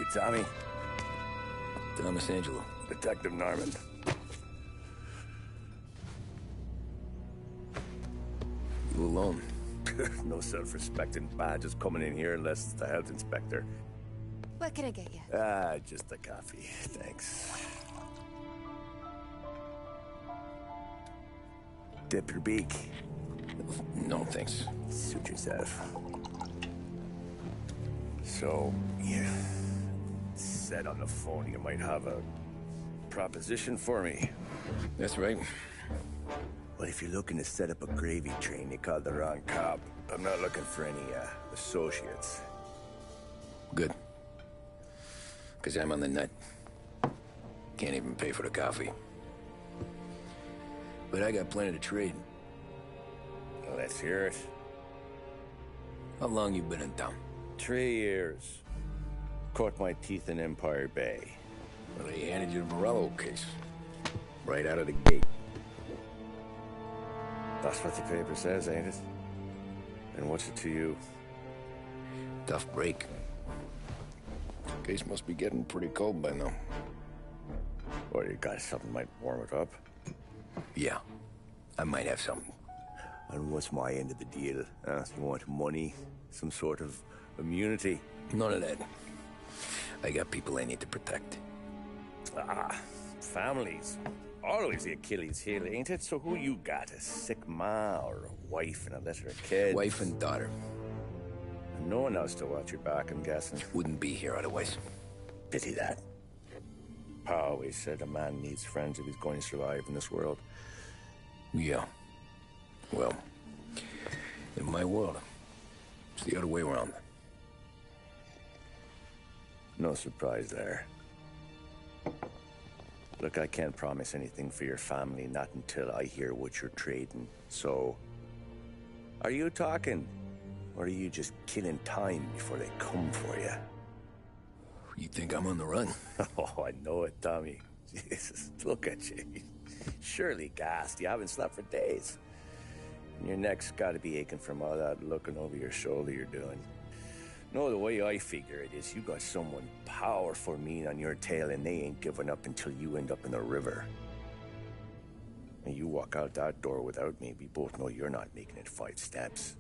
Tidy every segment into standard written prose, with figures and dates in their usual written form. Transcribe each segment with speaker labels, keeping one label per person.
Speaker 1: You Tommy?
Speaker 2: Thomas Angelo.
Speaker 1: Detective Norman.
Speaker 2: You alone?
Speaker 1: No self-respecting badges coming in here unless it's the health inspector.
Speaker 3: What can I get you?
Speaker 1: Just a coffee. Thanks. Dip your beak.
Speaker 2: No, thanks.
Speaker 1: Suit yourself. So, you said on the phone you might have a proposition for me.
Speaker 2: That's right.
Speaker 1: But if you're looking to set up a gravy train, you called the wrong cop. I'm not looking for any, associates.
Speaker 2: Good. Because I'm on the nut. Can't even pay for the coffee. But I got plenty to trade.
Speaker 1: Well, let's hear it.
Speaker 2: How long you been in town?
Speaker 1: 3 years. Caught my teeth in Empire Bay.
Speaker 2: Well, they handed you the Morello case. Right out of the gate.
Speaker 1: That's what the paper says, ain't it? And what's it to you?
Speaker 2: Tough break. Case must be getting pretty cold by now.
Speaker 1: Or you got something might warm it up?
Speaker 2: Yeah, I might have something.
Speaker 1: And what's my end of the deal? You want money? Some sort of immunity?
Speaker 2: None of that. I got people I need to protect.
Speaker 1: Families. Always the Achilles heel, ain't it? So who you got? A sick ma or a wife and a litter of kids?
Speaker 2: Wife and daughter.
Speaker 1: No one else to watch your back, I'm guessing.
Speaker 2: Wouldn't be here otherwise.
Speaker 1: Pity that. Pa always said a man needs friends if he's going to survive in this world.
Speaker 2: Yeah. Well, in my world, it's the other way around.
Speaker 1: No surprise there. Look, I can't promise anything for your family, not until I hear what you're trading. So, are you talking? Or are you just killing time before they come for you?
Speaker 2: You think I'm on the run?
Speaker 1: Oh, I know it, Tommy. Jesus, look at you. Surely gassed. You haven't slept for days. And your neck's got to be aching from all that looking over your shoulder you're doing. No, the way I figure it is you got someone powerful mean on your tail and they ain't giving up until you end up in the river. And you walk out that door without me, we both know you're not making it 5 steps.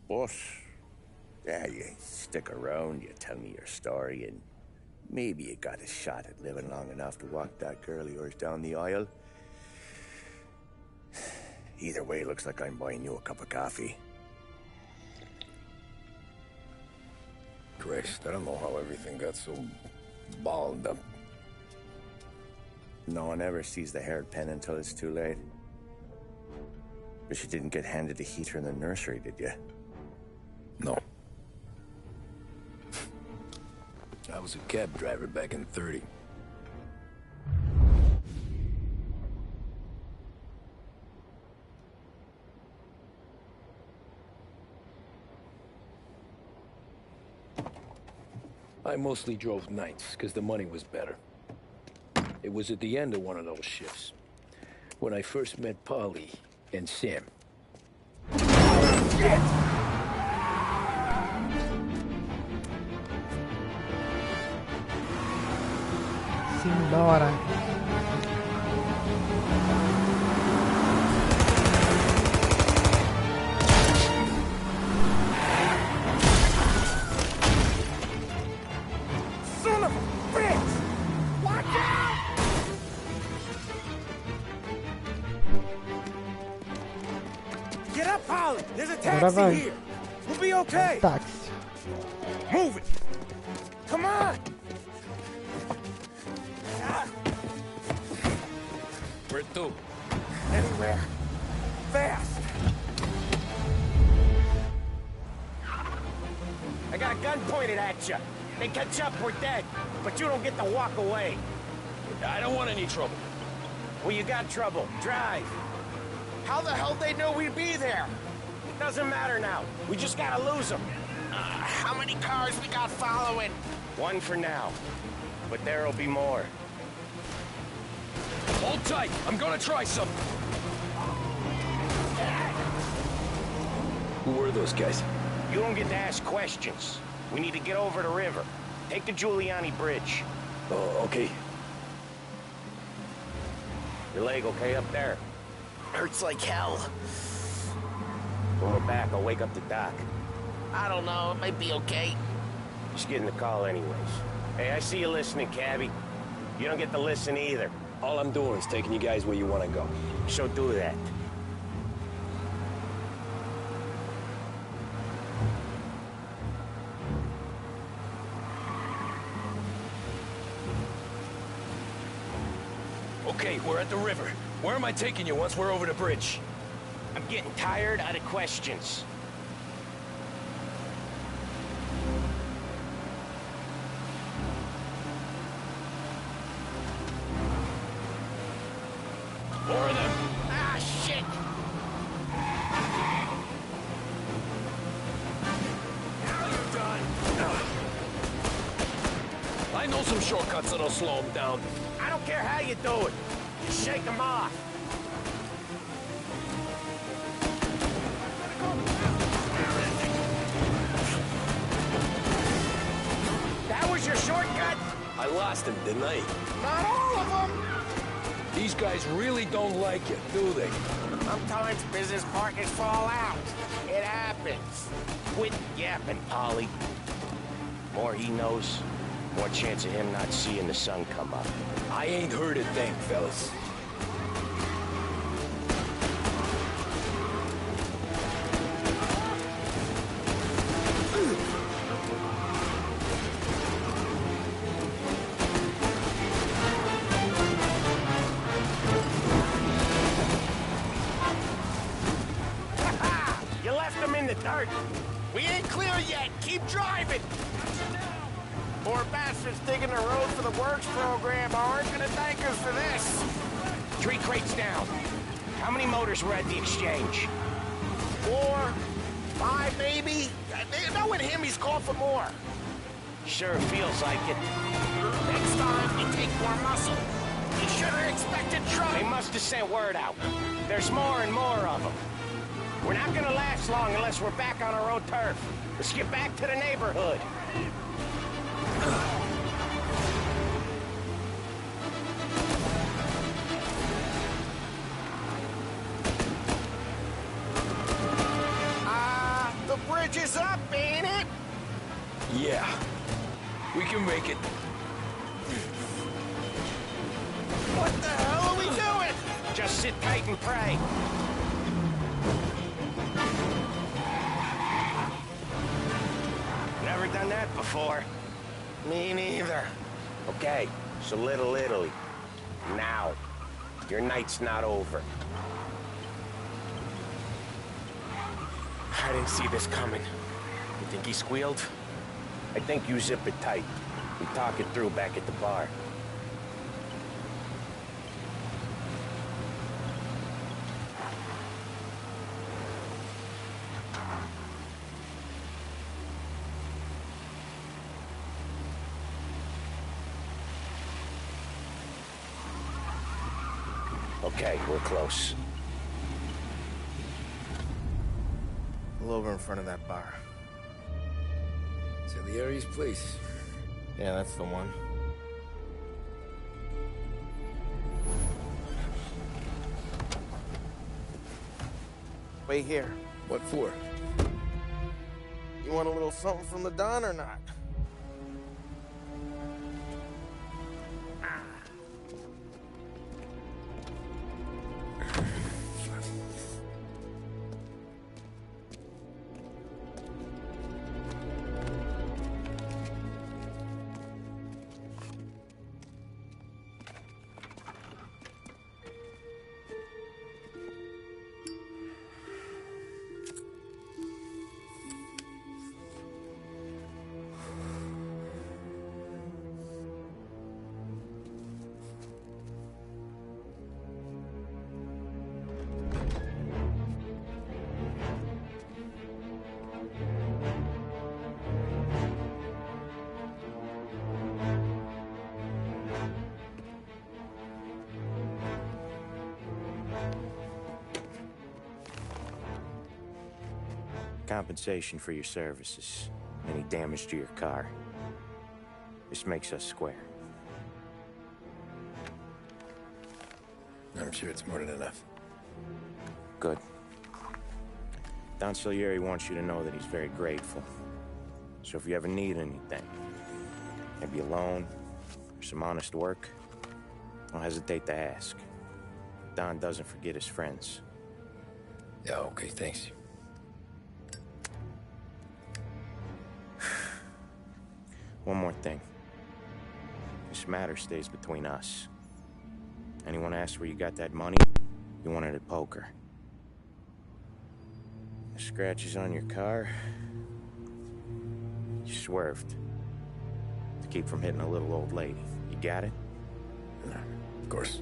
Speaker 1: But, yeah, you stick around, you tell me your story, and maybe you got a shot at living long enough to walk that girl of yours down the aisle. Either way, looks like I'm buying you a cup of coffee.
Speaker 2: Christ, I don't know how everything got so balled up.
Speaker 1: No one ever sees the haired pen until it's too late. But you didn't get handed a heater in the nursery, did you?
Speaker 2: No. I was a cab driver back in '30. I mostly drove nights, because the money was better. It was at the end of one of those shifts, when I first met Polly and Sam.
Speaker 1: Shit!
Speaker 4: Simbora.
Speaker 1: Son of a bitch! Watch out! Get up, Polly! There's a
Speaker 4: Agora vai.
Speaker 1: taxi here! We'll be okay!
Speaker 4: Táxi.
Speaker 1: Move it! Come on!
Speaker 2: Where to?
Speaker 1: Anywhere. Fast! I got a gun pointed at you. They catch up, we're dead. But you don't get to walk away.
Speaker 2: I don't want any trouble.
Speaker 1: Well, you got trouble. Drive. How the hell they know we'd be there? Doesn't matter now. We just gotta lose them. How many cars we got following? One for now. But there'll be more.
Speaker 2: Hold tight. I'm gonna try something. Who were those guys?
Speaker 1: You don't get to ask questions. We need to get over the river. Take the Giuliani Bridge.
Speaker 2: Oh, okay.
Speaker 1: Your leg okay up there?
Speaker 5: Hurts like hell.
Speaker 1: When we're back, I'll wake up the doc.
Speaker 5: I don't know, it might be okay.
Speaker 1: Just getting the call anyways. Hey, I see you listening, cabbie. You don't get to listen either.
Speaker 2: All I'm doing is taking you guys where you want to go.
Speaker 1: So do that.
Speaker 2: Okay, we're at the river. Where am I taking you once we're over the bridge?
Speaker 1: I'm getting tired of the questions.
Speaker 2: More of them.
Speaker 5: Ah, shit!
Speaker 2: Now you're done. I know some shortcuts that'll slow them down.
Speaker 1: I don't care how you do it. Just shake them off. That was your shortcut?
Speaker 2: I lost him, didn't I?
Speaker 5: Not all of them!
Speaker 2: These guys really don't like you, do they?
Speaker 1: Sometimes business partners fall out. It happens. Quit yapping, Polly. More he knows, more chance of him not seeing the sun come up.
Speaker 2: I ain't heard a thing, fellas.
Speaker 1: You left him in the dirt.
Speaker 5: We ain't clear yet, keep driving! Poor bastards digging the road for the works program aren't gonna thank us for this.
Speaker 1: 3 crates down. How many motors were at the exchange?
Speaker 5: 4, 5 maybe? Knowing him, he's called for more.
Speaker 1: Sure feels like it.
Speaker 5: Next time, we take more muscle. You should have expected trouble.
Speaker 1: They must have sent word out. There's more and more of them. We're not gonna last long unless we're back on our own turf. Let's get back to the neighborhood.
Speaker 5: The bridge is up, ain't it?
Speaker 2: Yeah. We can make it.
Speaker 5: What the hell are we doing?
Speaker 1: Just sit tight and pray. Never done that before.
Speaker 5: Me neither.
Speaker 1: Okay, so Little Italy. Now. Your night's not over.
Speaker 5: I didn't see this coming. You think he squealed?
Speaker 1: I think you zip it tight. We talk it through back at the bar. Okay, we're close.
Speaker 5: Pull over in front of that bar.
Speaker 2: Salieri's place.
Speaker 5: Yeah, that's the one. Wait here.
Speaker 2: What for?
Speaker 5: You want a little something from the Don or not?
Speaker 1: Compensation for your services. any damage to your car. This makes us square.
Speaker 2: I'm sure it's more than enough.
Speaker 1: Good. Don Salieri wants you to know that he's very grateful. So if you ever need anything, maybe a loan or some honest work, don't hesitate to ask. Don doesn't forget his friends.
Speaker 2: Yeah, okay, thanks.
Speaker 1: One more thing. This matter stays between us. Anyone asks where you got that money, you won it at poker. The scratches on your car, you swerved to keep from hitting a little old lady. You got it?
Speaker 2: Of course.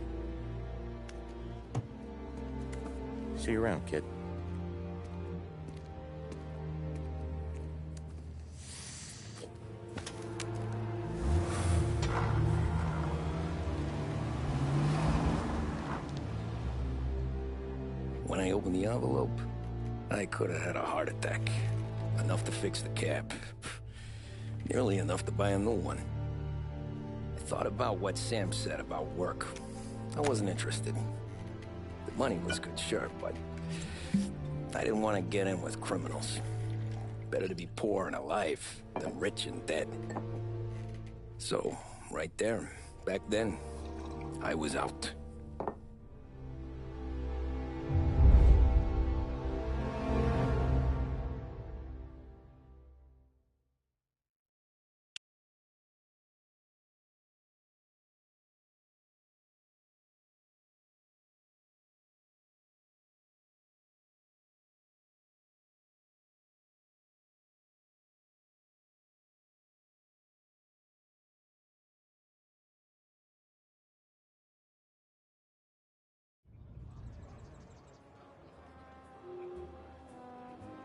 Speaker 1: See you around, kid.
Speaker 2: When I opened the envelope, I could have had a heart attack. Enough to fix the cap. Nearly enough to buy a new one. I thought about what Sam said about work. I wasn't interested. The money was good, sure, but I didn't want to get in with criminals. Better to be poor and alive than rich and dead. So, right there, back then, I was out.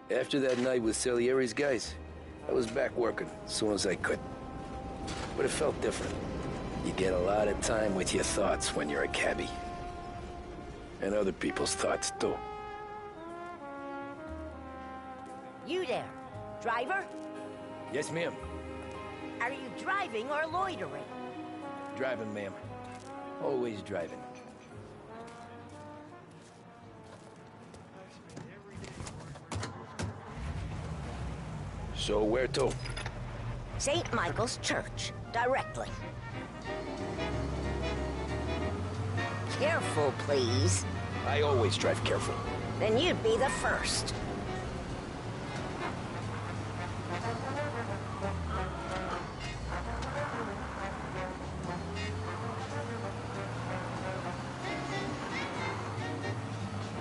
Speaker 2: After that night with Salieri's guys, I was back working as soon as I could. But it felt different. You get a lot of time with your thoughts when you're a cabbie. And other people's thoughts, too.
Speaker 6: You there, driver?
Speaker 2: Yes, ma'am.
Speaker 6: Are you driving or loitering?
Speaker 2: Driving, ma'am. Always driving. So where to?
Speaker 6: St. Michael's Church, directly. Careful, please.
Speaker 2: I always drive careful.
Speaker 6: Then you'd be the first.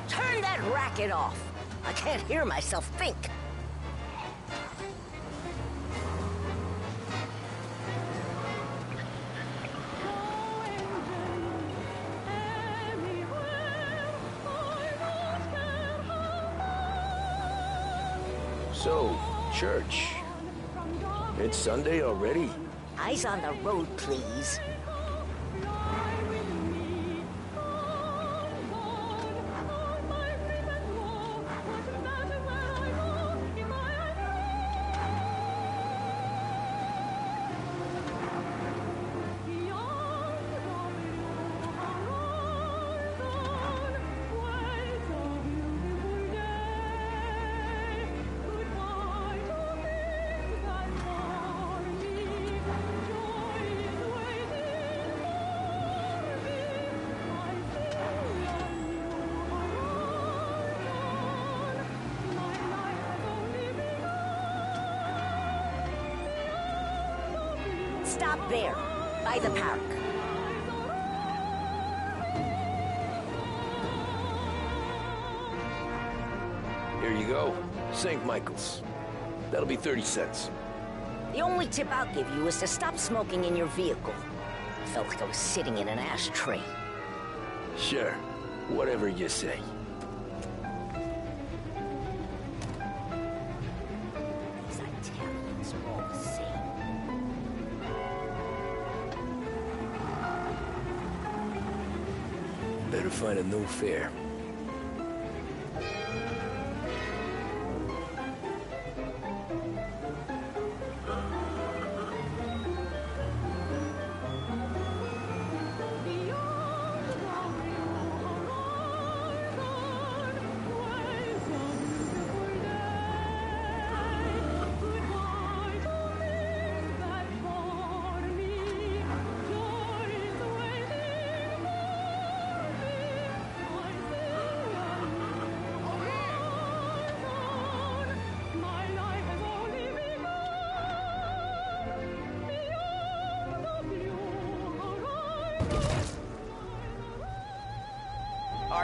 Speaker 6: Turn that racket off. I can't hear myself think.
Speaker 2: So, church. It's Sunday already?
Speaker 6: Eyes on the road, please. Stop there, by the park.
Speaker 2: Here you go. St. Michael's. That'll be 30 cents.
Speaker 6: The only tip I'll give you is to stop smoking in your vehicle. I felt like I was sitting in an ashtray.
Speaker 2: Sure. Whatever you say.
Speaker 6: These Italians are all the same.
Speaker 2: Better find a new fare.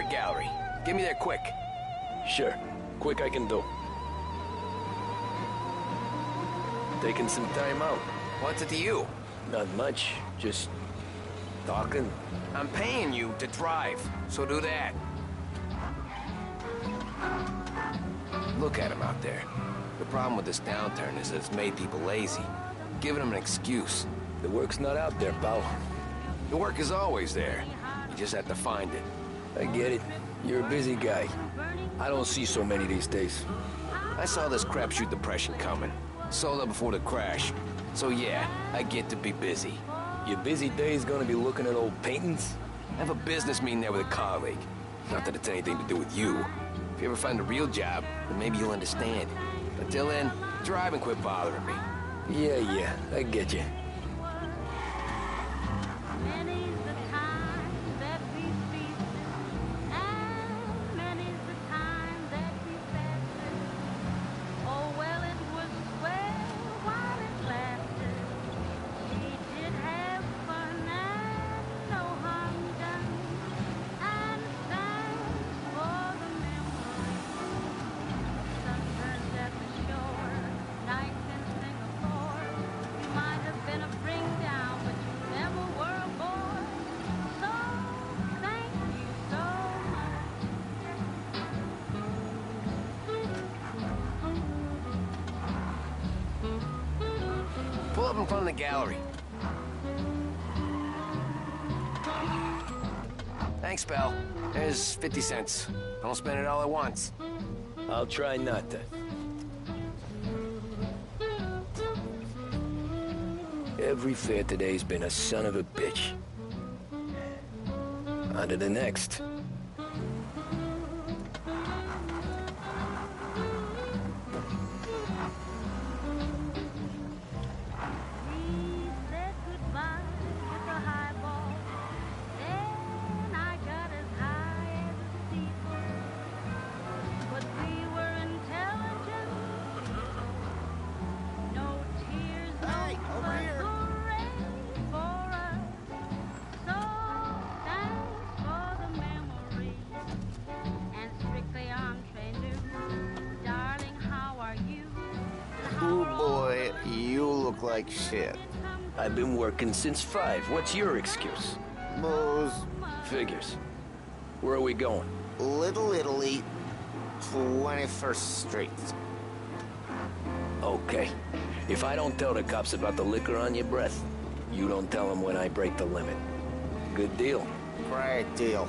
Speaker 5: art gallery. Get me there quick.
Speaker 2: Sure. Quick I can do. Taking some time out.
Speaker 5: What's it to you?
Speaker 2: Not much. Just talking.
Speaker 5: I'm paying you to drive, so do that. Look at him out there. The problem with this downturn is that it's made people lazy, giving them an excuse.
Speaker 2: The work's not out there, pal.
Speaker 5: The work is always there. You just have to find it.
Speaker 2: I get it. You're a busy guy. I don't see so many these days.
Speaker 5: I saw this crapshoot depression coming. Sold up before the crash. So yeah, I get to be busy.
Speaker 2: Your busy day's gonna be looking at old paintings?
Speaker 5: I have a business meeting there with a colleague. Not that it's anything to do with you. If you ever find a real job, then maybe you'll understand. Until then, drive and quit bothering me.
Speaker 2: Yeah, I get you.
Speaker 7: Many's the time that we feasted, and many's the time that we fasted. Oh, well, it was swell while it lasted. We did have fun and no harm done. And thanks for the memories. Sunburns at the shore, nights in Singapore. You might have been a bring down, but you never were a bore. So thank you so much.
Speaker 5: Pull up in front of the gallery. Thanks, pal. There's 50 cents. Don't spend it all at once.
Speaker 2: I'll try not to. Every fair today's been a son of a bitch. On to the next.
Speaker 7: We said goodbye with a highball. Then I got as high as a steeple. But we were intelligent. No tears, no hooray for us. So thanks for the memories. And strictly entree new. Darling, how are you? And how
Speaker 5: Oh
Speaker 7: are all
Speaker 5: boy, you look like shit.
Speaker 2: I've been working since 5. What's your excuse?
Speaker 5: Booze.
Speaker 2: Figures. Where are we going?
Speaker 5: Little Italy, 21st Street.
Speaker 2: Okay. If I don't tell the cops about the liquor on your breath, you don't tell them when I break the limit. Good deal.
Speaker 5: Great deal.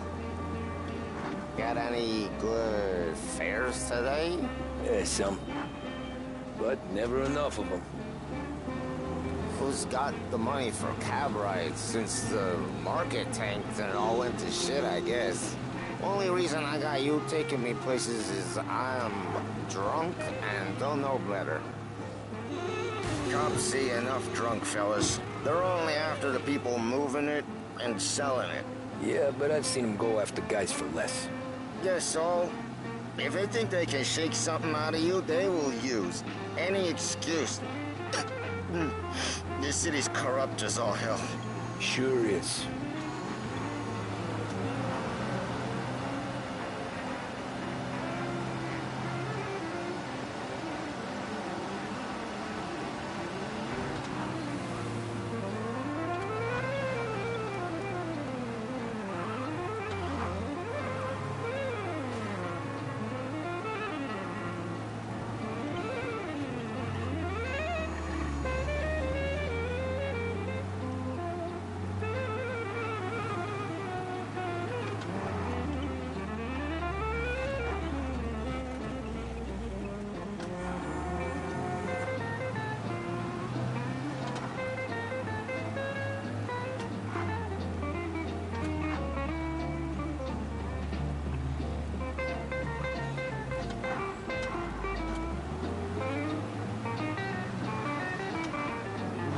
Speaker 5: Got any good fares today?
Speaker 2: Yeah, some. But never enough of them.
Speaker 5: Who's got the money for cab rides since the market tanked and it all went to shit, I guess? Only reason I got you taking me places is I'm drunk and don't know better. Cops see enough drunk fellas. They're only after the people moving it and selling it.
Speaker 2: Yeah, but I've seen them go after guys for less.
Speaker 5: Guess so. If they think they can shake something out of you, they will use any excuse. This city's corrupt as all hell.
Speaker 2: Sure is.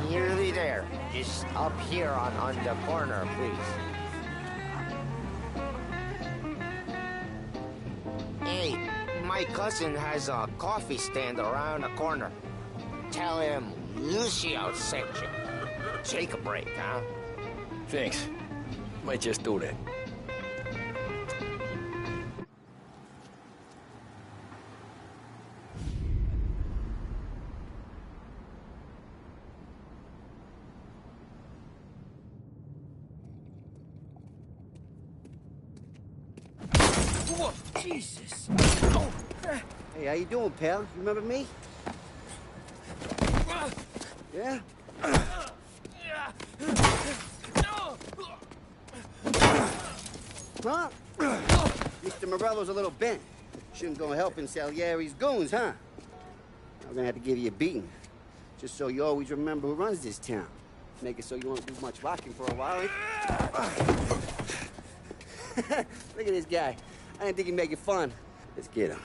Speaker 5: Nearly there. Just up here on the corner, please. Hey, my cousin has a coffee stand around the corner. Tell him Lucio sent you. Take a break, huh?
Speaker 2: Thanks. Might just do that. Jesus.
Speaker 8: Hey, how you doing, pal? You remember me? Yeah? Huh? Mr. Morello's a little bent. Shouldn't go helping Salieri's goons, huh? I'm gonna have to give you a beating. Just so you always remember who runs this town. Make it so you won't do much rocking for a while. Look at this guy. I didn't think he'd make it fun. Let's get him.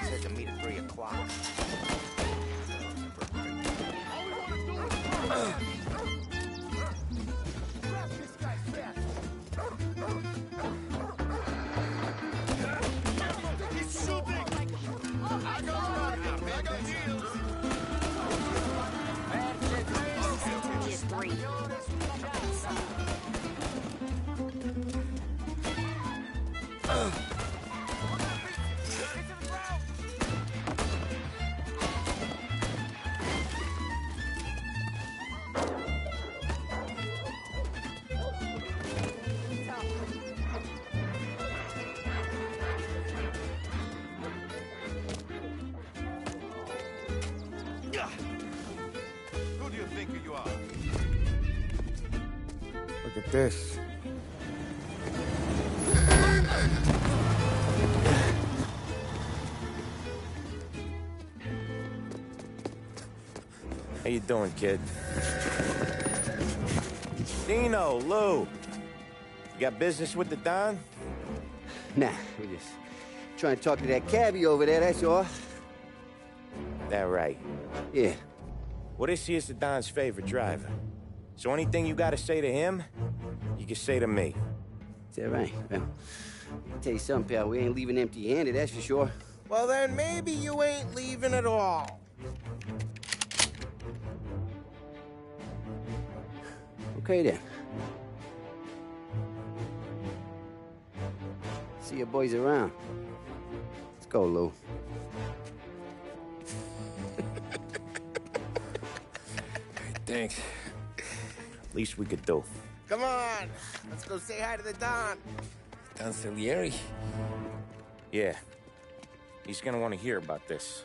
Speaker 5: Said to meet at 3 o'clock.
Speaker 9: Who do you think you are?
Speaker 1: Look at this. How you doing, kid? Dino, Lou. You got business with the Don?
Speaker 8: Nah, we're just trying to talk to that cabbie over there, that's all.
Speaker 1: That right.
Speaker 8: Yeah.
Speaker 1: Well, this here's the Don's favorite driver. So anything you gotta say to him, you can say to me.
Speaker 8: Is that right? Well, I'll tell you something, pal. We ain't leaving empty-handed, that's for sure.
Speaker 10: Well, then maybe you ain't leaving at all.
Speaker 8: Okay, then. See your boys around. Let's go, Lou.
Speaker 2: Thanks.
Speaker 1: Least we could do.
Speaker 10: Come on, let's go say hi to the Don.
Speaker 2: Don Salieri?
Speaker 1: Yeah. He's gonna want to hear about this.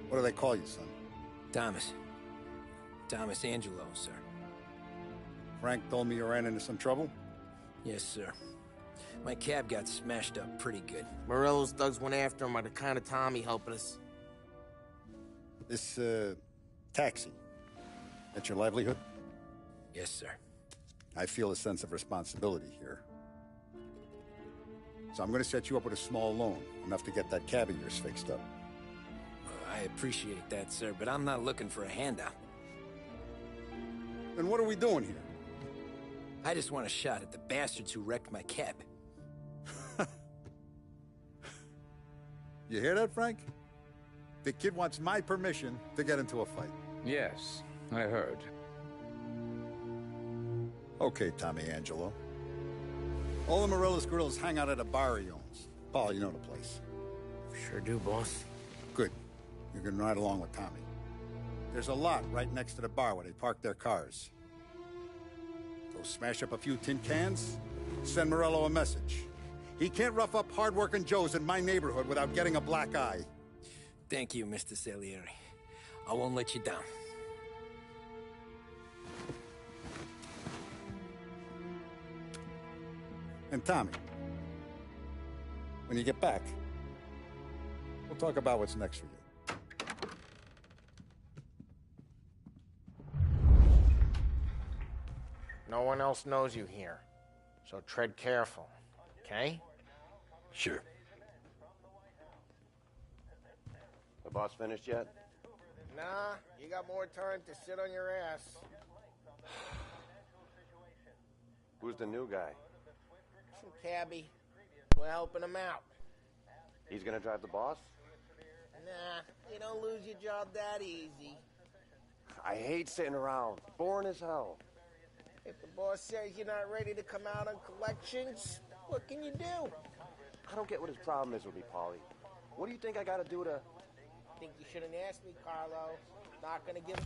Speaker 9: What do they call you, son?
Speaker 2: Thomas. Thomas Angelo, sir.
Speaker 9: Frank told me you ran into some trouble?
Speaker 2: Yes, sir. My cab got smashed up pretty good.
Speaker 10: Morello's thugs went after him by the kind of Tommy helping us.
Speaker 9: This, Taxi. That's your livelihood?
Speaker 2: Yes, sir.
Speaker 9: I feel a sense of responsibility here. So I'm going to set you up with a small loan, enough to get that cab of yours fixed up.
Speaker 2: I appreciate that, sir, but I'm not looking for a handout.
Speaker 9: Then what are we doing here?
Speaker 2: I just want a shot at the bastards who wrecked my cab.
Speaker 9: You hear that, Frank? The kid wants my permission to get into a fight.
Speaker 11: Yes, I heard.
Speaker 9: Okay, Tommy Angelo. All the Morello's girls hang out at a bar he owns. Paul, you know the place.
Speaker 10: Sure do, boss.
Speaker 9: Good. You're gonna ride along with Tommy. There's a lot right next to the bar where they park their cars. Go smash up a few tin cans, send Morello a message. He can't rough up hard-working Joes in my neighborhood without getting a black eye.
Speaker 2: Thank you, Mr. Salieri. I won't let you down.
Speaker 9: And Tommy, when you get back, we'll talk about what's next for you.
Speaker 10: No one else knows you here, so tread careful, okay?
Speaker 2: Sure.
Speaker 1: The boss finished yet?
Speaker 10: Nah, you got more time to sit on your ass.
Speaker 1: Who's the new guy?
Speaker 10: Some cabbie. We're helping him out.
Speaker 1: He's gonna drive the boss?
Speaker 10: Nah, you don't lose your job that easy.
Speaker 1: I hate sitting around. Boring as hell.
Speaker 10: If the boss says you're not ready to come out on collections, what can you do?
Speaker 1: I don't get what his problem is with me, Paulie. What do you think I gotta do to...
Speaker 10: Think you shouldn't ask me, Carlo. Not gonna give...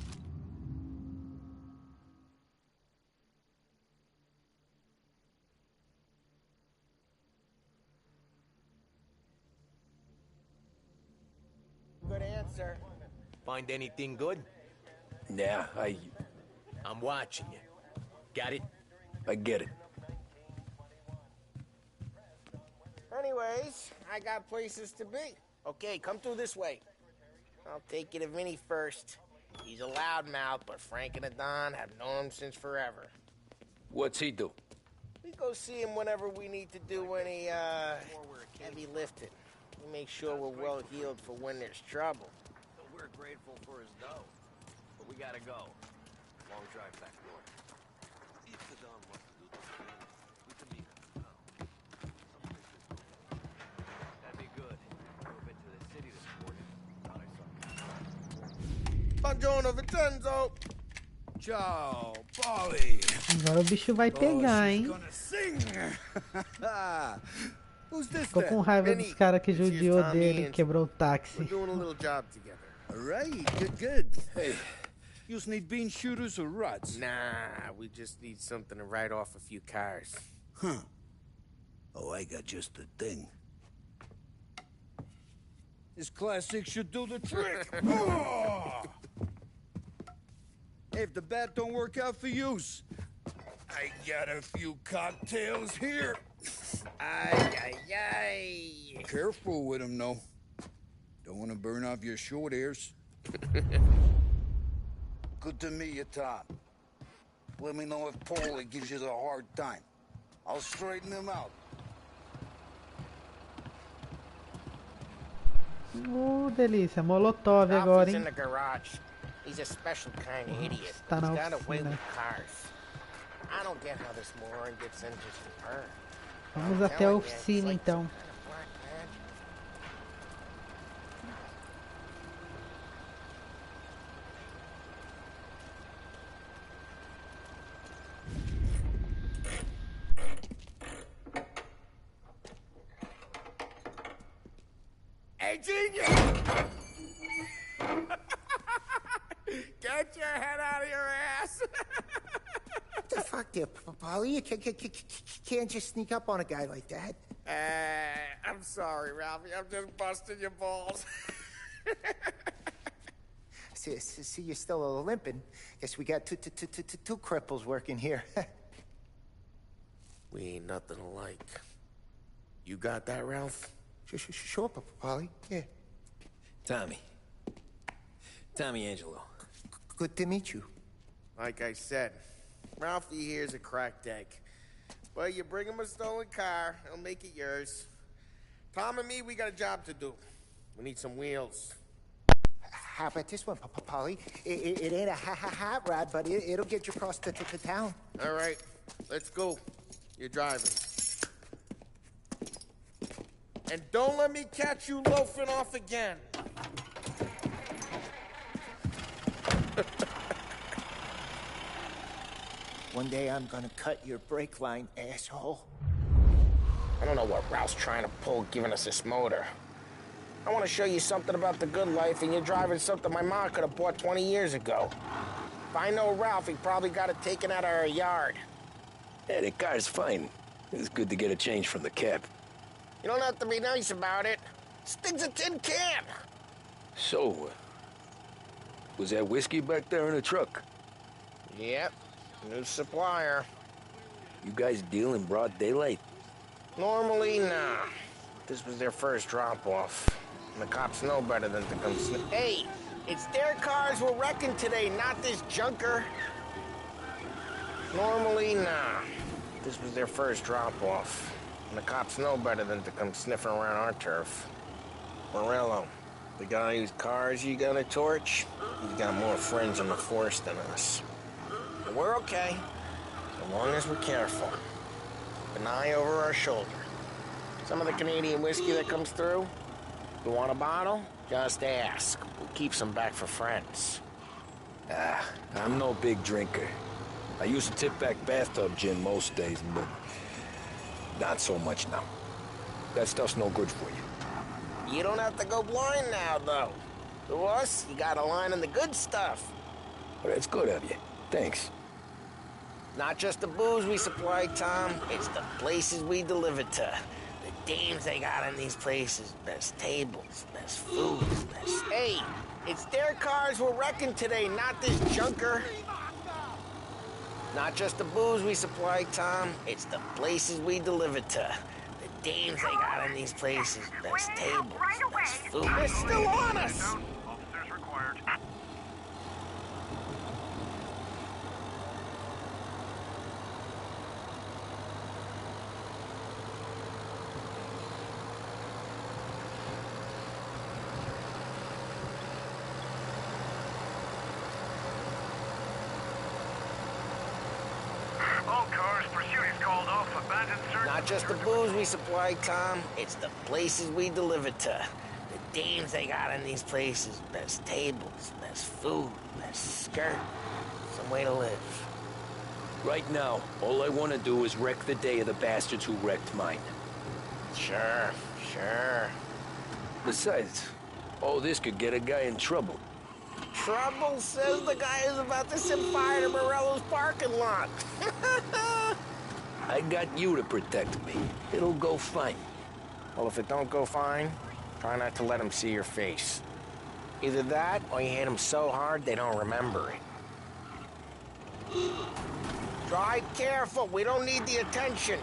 Speaker 10: Good answer.
Speaker 12: Find anything good?
Speaker 2: Yeah,
Speaker 12: I'm watching you. Got it?
Speaker 2: I get it.
Speaker 10: Anyways, I got places to be. Okay, come through this way. I'll take you to Vinny first. He's a loudmouth, but Frank and the Don have known him since forever.
Speaker 2: What's he do?
Speaker 10: We go see him whenever we need to do any, heavy lifting. We make sure we're well healed for when there's trouble.
Speaker 12: We're grateful for his dough, but we gotta go. Long drive back north. If the Don wants to do this again, we can meet him now. That'd be good. I've been to the city this morning. Thought I saw
Speaker 10: Buongiorno, Vincenzo!
Speaker 11: Ciao, Polly.
Speaker 4: Agora o bicho vai pegar, hein?
Speaker 11: Who's this
Speaker 4: Ficou com raiva dos caras que judiou dele e quebrou o táxi.
Speaker 10: We're doing a little job together.
Speaker 11: All right, good. Hey, you just need bean shooters or rods?
Speaker 10: Nah, we just need something to write off a few cars.
Speaker 11: Huh. Oh, I got just the thing. This classic should do the trick. Oh! Hey, if the bat don't work out for use, I got a few cocktails here.
Speaker 10: Ay, ay, ay.
Speaker 11: Careful with them, though. Don't want to burn off your short hairs. Good to meet you, Tom. Let me know if Paulie gives you a hard time. I'll straighten him out.
Speaker 4: Delícia, Molotov agora,
Speaker 10: Alpha's
Speaker 4: hein?
Speaker 10: in the garage. He's a special kind of idiot.
Speaker 4: Tá na
Speaker 10: He's got a way
Speaker 4: oficina.
Speaker 10: with cars. I don't get how this moron gets in just for her.
Speaker 4: Vamos até a oficina, então.
Speaker 10: Hey, genius! Get your head out of your ass!
Speaker 13: What the fuck there, Polly? You can't just sneak up on a guy like that.
Speaker 10: I'm sorry, Ralphie. I'm just busting your balls.
Speaker 13: See, you're still limping. Guess we got two cripples working here.
Speaker 10: We ain't nothing alike. You got that, Ralph?
Speaker 13: Sure, Polly. Yeah.
Speaker 2: Tommy Angelo.
Speaker 13: Good to meet you.
Speaker 10: Like I said, Ralphie here's a cracked egg. But you bring him a stolen car, he'll make it yours. Tom and me, we got a job to do. We need some wheels.
Speaker 13: How about this one, Polly? It ain't a hot rod, but it'll get you across to town.
Speaker 10: All right, let's go. You're driving. And don't let me catch you loafing off again.
Speaker 13: One day I'm gonna cut your brake line, asshole.
Speaker 10: I don't know what Ralph's trying to pull giving us this motor. I want to show you something about the good life, and you're driving something my mom could have bought 20 years ago. If I know Ralph, he probably got it taken out of our yard.
Speaker 2: Yeah, the car's fine. It's good to get a change from the cab.
Speaker 10: You don't have to be nice about it. This thing's a tin can.
Speaker 2: So, was that whiskey back there in the truck?
Speaker 10: Yep, new supplier.
Speaker 2: You guys deal in broad daylight?
Speaker 10: Normally, nah. This was their first drop-off. And the cops know better than to come Hey, it's their cars we're wrecking today, not this junker. Normally, nah. This was their first drop-off. And the cops know better than to come sniffing around our turf. Morello, the guy whose cars you gonna torch, he's got more friends on the force than us. But we're okay, as long as we're careful. Keep an eye over our shoulder. Some of the Canadian whiskey that comes through, you want a bottle? Just ask. We'll keep some back for friends.
Speaker 2: I'm no big drinker. I used to tip back bathtub gin most days, but not so much now. That stuff's no good for you.
Speaker 10: You don't have to go blind now, though. To us, you got a line on the good stuff.
Speaker 2: Well, that's good of you. Thanks.
Speaker 10: Not just the booze we supply, Tom. It's the places we deliver to. The dames they got in these places. Best tables, best food, best... Hey, it's their cars we're wrecking today, not this junker. Not just the booze we supply, Tom. It's the places we deliver to. The dames they got in these places. Best tables, best food. They're still on us!
Speaker 14: Officers required.
Speaker 10: Not just the booze we supply, Tom. It's the places we deliver to. The dames they got in these places. Best tables, best food, best skirt. Some way to live.
Speaker 2: Right now, all I want to do is wreck the day of the bastards who wrecked mine.
Speaker 10: Sure.
Speaker 2: Besides, all this could get a guy in trouble.
Speaker 10: Trouble, says the guy who's about to set fire to Morello's parking lot.
Speaker 2: I got you to protect me. It'll go fine.
Speaker 10: Well, if it don't go fine, try not to let them see your face. Either that, or you hit them so hard they don't remember it. Drive careful. We don't need the attention.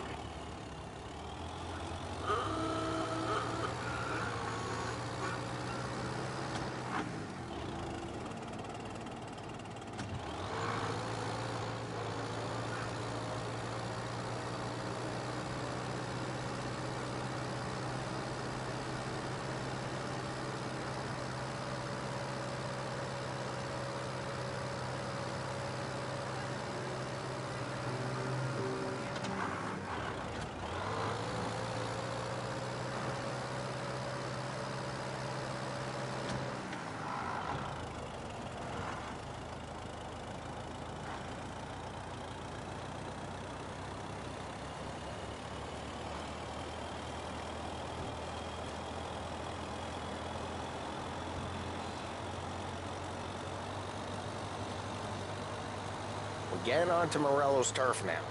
Speaker 10: We're getting onto Morello's turf now.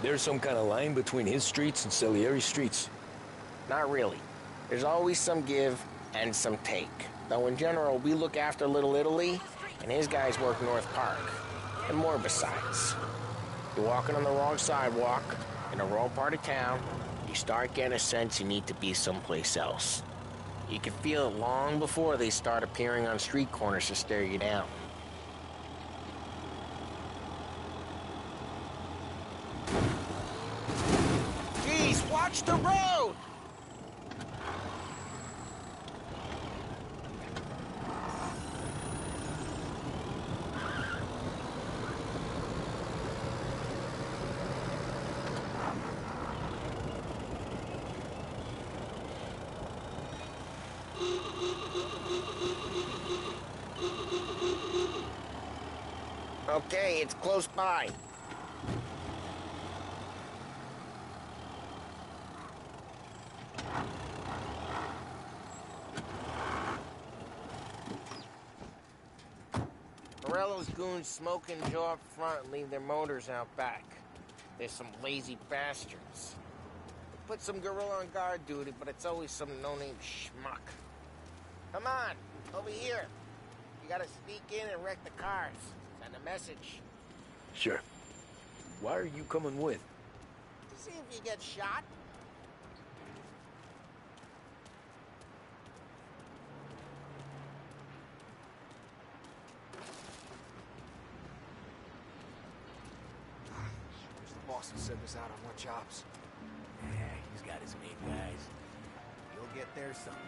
Speaker 2: There's some kind of line between his streets and Salieri's streets?
Speaker 10: Not really. There's always some give and some take. Though in general, we look after Little Italy, and his guys work North Park. And more besides. You're walking on the wrong sidewalk, in the wrong part of town, you start getting a sense you need to be someplace else. You can feel it long before they start appearing on street corners to stare you down. Watch the road! Okay, it's close by. Morello's goons smoke and Joe up front and leave their motors out back. They're some lazy bastards. They put some gorilla on guard duty, but it's always some no-name schmuck. Come on, over here. You gotta sneak in and wreck the cars. Send a message.
Speaker 2: Sure. Why are you coming with?
Speaker 10: To see if you get shot.
Speaker 14: Wish the boss would send us out on more jobs.
Speaker 12: Yeah, he's got his main guys. You'll get there someday.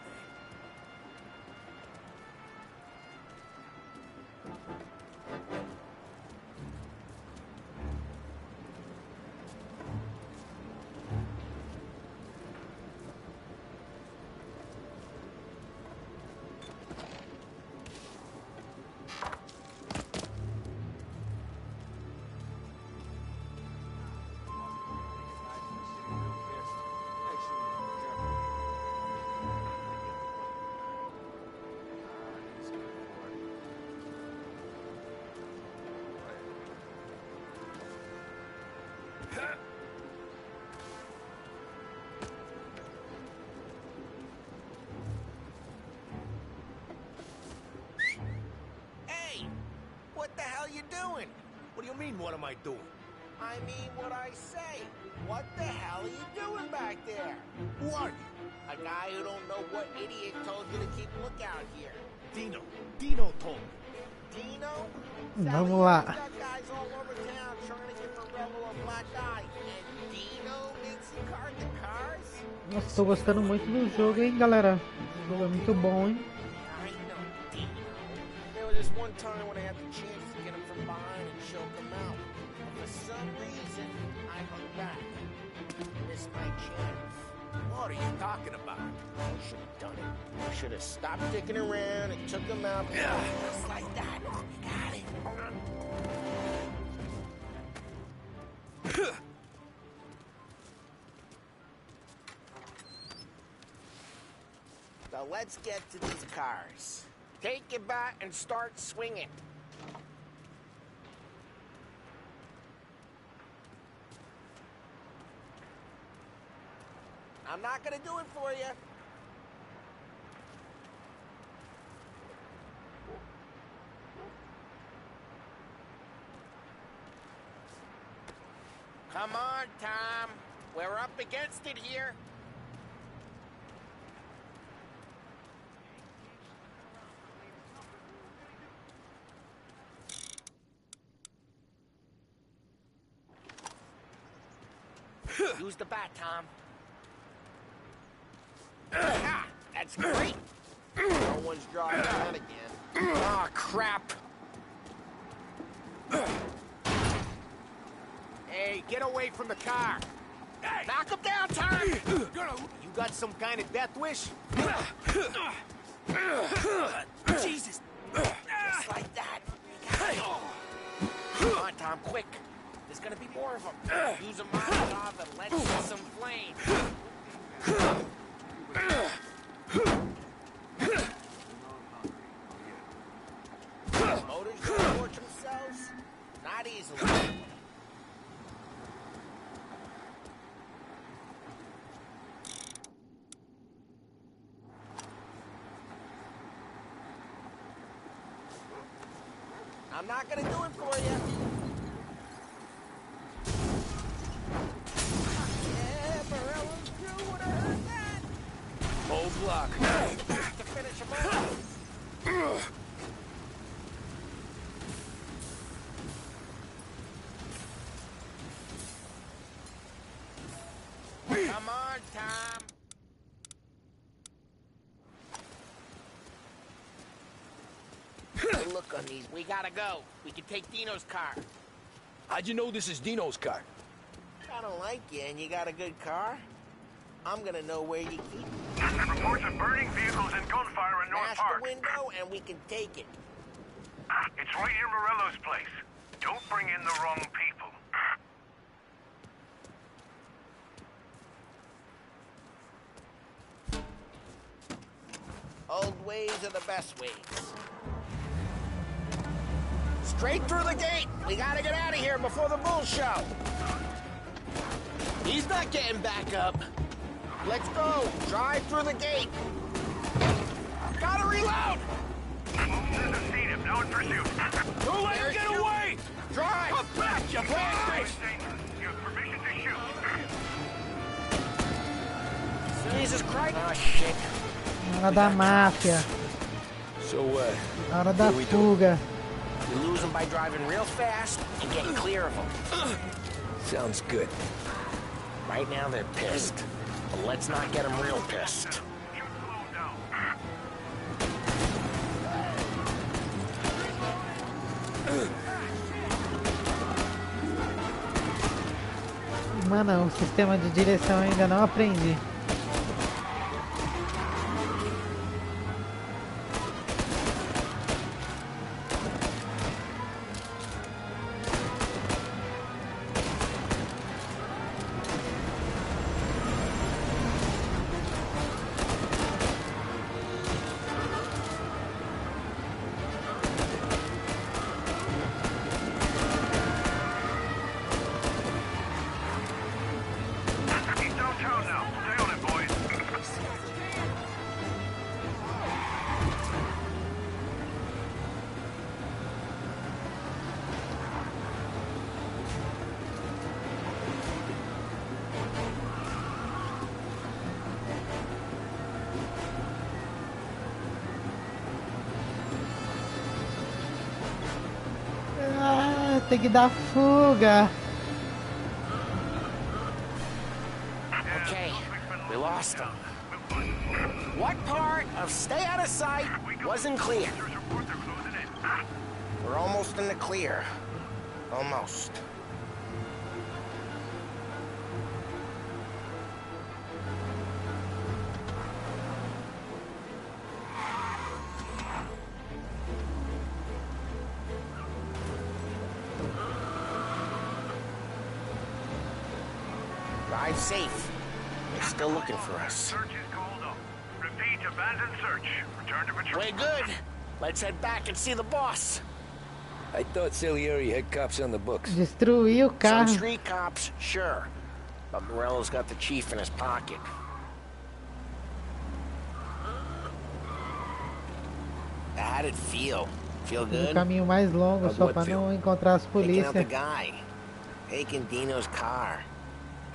Speaker 10: What the hell you doing?
Speaker 12: What do you mean, what am I doing?
Speaker 10: I mean what I say. What the hell are you doing back there?
Speaker 12: Who are you?
Speaker 10: A guy who don't know what idiot told you to keep lookout here.
Speaker 12: Dino told me.
Speaker 10: Dino?
Speaker 4: Vamos lá.
Speaker 10: Got guys all over town trying to give a rebel a black eye. And Dino makes you card the cars?
Speaker 4: Nossa, tô gostando muito do jogo, hein, galera. O jogo é muito bom, hein.
Speaker 10: I know Dino. There was this one time when I had the chance to get him from behind and choke him out. But for some reason, I hung back. Missed my chance.
Speaker 12: What are you talking about?
Speaker 10: I should have done it. I should have stopped dicking around and took him out. Just like that. Got it. So let's get to these cars. Take your bat and start swinging. I'm not gonna do it for you. Come on, Tom. We're up against it here. Use the bat, Tom. That's great. No one's driving that again. Ah, crap.
Speaker 14: Hey, get away from the car.
Speaker 10: Hey. Knock him down, Tom.
Speaker 14: You got some kind of death wish?
Speaker 10: Jesus. Just like that. Come on, Tom, quick. There's gonna be more of them. Use a Molotov and let's see some flame. Motors gonna torch themselves? Not easily. I'm not gonna do it for you. Yeah, Morello's crew would have heard that.
Speaker 2: Whole block.
Speaker 10: To finish him off.
Speaker 14: Come on, Tom. Hey, look on these. We gotta go. We can take Dino's car.
Speaker 2: How'd you know this is Dino's car?
Speaker 14: I don't like you, and you got a good car. I'm gonna know where you keep it.
Speaker 15: Reports of burning vehicles and gunfire in North
Speaker 14: Smash
Speaker 15: Park.
Speaker 14: the window, and we can take it.
Speaker 15: It's right near Morello's place. Don't bring in the wrong people.
Speaker 14: Old ways are the best ways. Straight through the gate. We gotta get out of here before the bull show. He's not getting back up. Let's go. Drive through the gate. Gotta reload.
Speaker 15: Officers have seen him. Now in pursuit.
Speaker 2: Don't let him get away!
Speaker 14: Drive.
Speaker 2: Come back, you bastards!
Speaker 15: You have permission to shoot.
Speaker 14: Jesus Christ. Oh, shit.
Speaker 4: Hora da máfia.
Speaker 2: So,
Speaker 4: Hora da fuga.
Speaker 14: We lose them by driving real fast and getting clear of them.
Speaker 2: sounds good.
Speaker 14: Right now they're pissed. But let's not get them real pissed.
Speaker 4: Mano, o sistema de direção eu ainda não aprendi. Tem que dar fuga.
Speaker 14: Okay, we lost them. What part of stay out of sight wasn't clear? We're almost in the clear. Almost. Drive safe. They're still looking for us.
Speaker 15: Search is called up. Repeat, abandoned search. Return to patrol.
Speaker 14: Way good. Let's head back and see the boss.
Speaker 2: I thought Salieri had cops on the books.
Speaker 4: Destruiu o
Speaker 14: Some
Speaker 4: carro.
Speaker 14: street cops, sure. But Morello's got the chief in his pocket. How'd it feel? Feel
Speaker 4: O
Speaker 14: good?
Speaker 4: caminho mais longo só pra não encontrar as
Speaker 14: Taking out the
Speaker 4: polícias.
Speaker 14: guy. Taking Dino's car.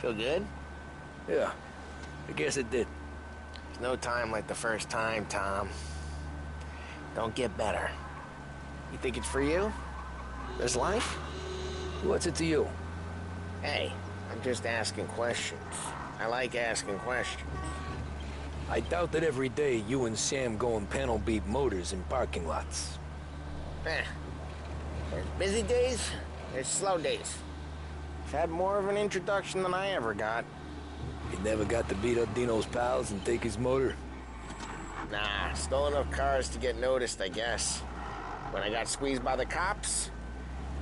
Speaker 14: Feel good?
Speaker 2: Yeah, I guess it did.
Speaker 14: There's no time like the first time, Tom. Don't get better. You think it's for you? This life?
Speaker 2: What's it to you?
Speaker 14: Hey, I'm just asking questions. I like asking questions.
Speaker 2: I doubt that every day you and Sam go and panel beat motors in parking lots.
Speaker 14: There's busy days, there's slow days. I've had more of an introduction than I ever got.
Speaker 2: You never got to beat up Dino's pals and take his motor?
Speaker 14: Nah, stole enough cars to get noticed, I guess. When I got squeezed by the cops,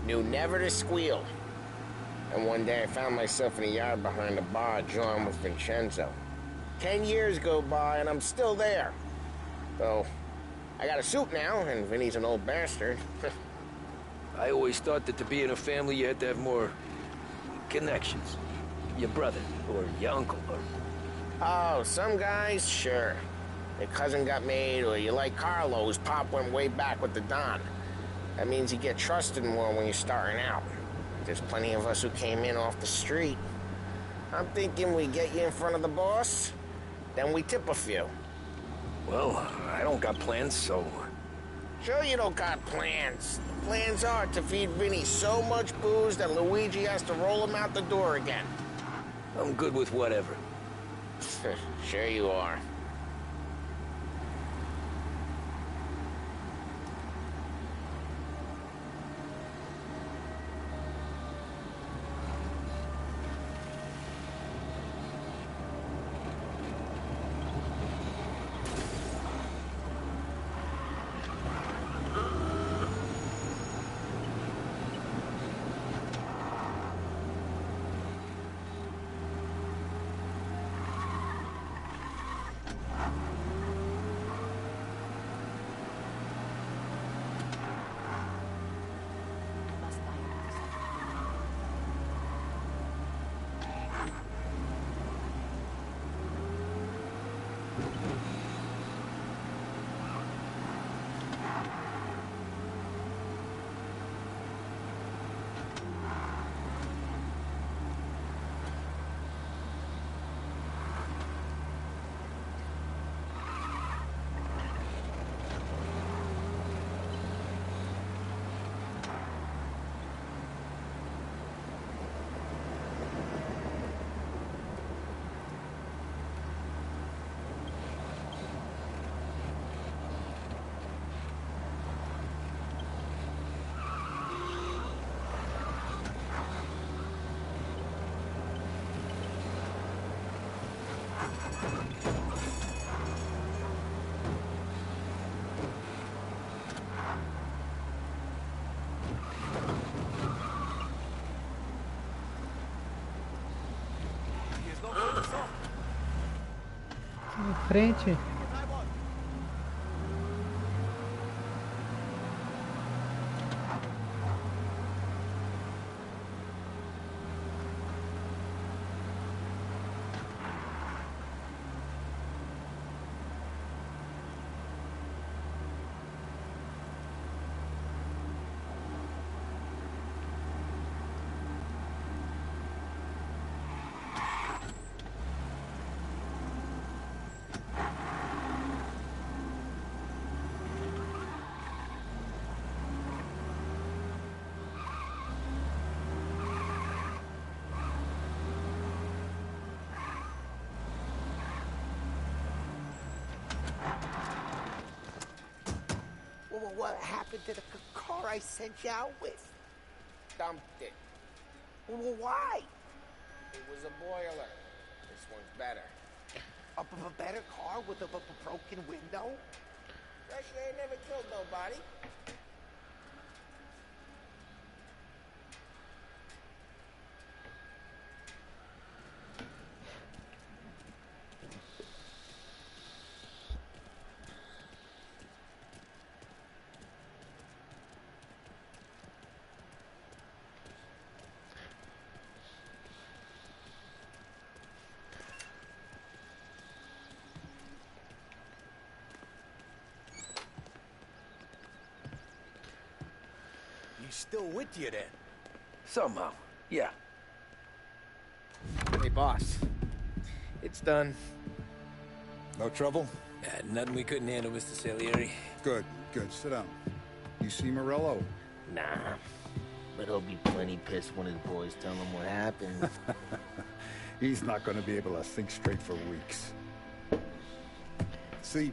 Speaker 14: knew never to squeal. And one day I found myself in a yard behind a bar drawn with Vincenzo. 10 years go by and I'm still there. Though, I got a suit now, and Vinny's an old bastard.
Speaker 2: I always thought that to be in a family you had to have more connections. Your brother, or your uncle, or...
Speaker 14: Oh, some guys, sure. Your cousin got made, or you like Carlo, whose pop went way back with the Don. That means you get trusted more when you're starting out. There's plenty of us who came in off the street. I'm thinking we get you in front of the boss, then we tip a few.
Speaker 2: Well, I don't got plans, so...
Speaker 14: Sure you don't got plans. The plans are to feed Vinny so much booze that Luigi has to roll him out the door again.
Speaker 2: I'm good with whatever.
Speaker 14: Sure you are.
Speaker 4: Em frente.
Speaker 13: Well, what happened to the car I sent you out with?
Speaker 14: Dumped it.
Speaker 13: Well, why?
Speaker 14: It was a boiler. This one's better.
Speaker 13: A better car with a broken window?
Speaker 14: Fresh air never killed nobody.
Speaker 12: He's still with you then?
Speaker 2: Somehow, yeah.
Speaker 10: Hey, boss. It's done.
Speaker 9: No trouble?
Speaker 2: Nothing we couldn't handle, Mr. Salieri.
Speaker 9: Good, good. Sit down. You see Morello?
Speaker 10: Nah. But he'll be plenty pissed when his boys tell him what happened.
Speaker 9: He's not going to be able to think straight for weeks. See,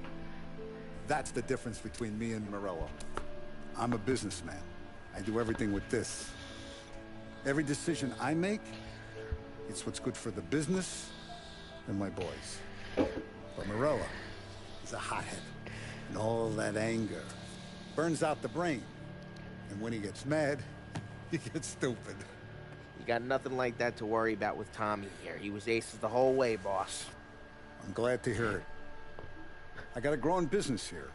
Speaker 9: that's the difference between me and Morello. I'm a businessman. I do everything with this. Every decision I make, it's what's good for the business and my boys. But Morello is a hothead. And all that anger burns out the brain. And when he gets mad, he gets stupid.
Speaker 10: You got nothing like that to worry about with Tommy here. He was aces the whole way, boss.
Speaker 9: I'm glad to hear it. I got a growing business here.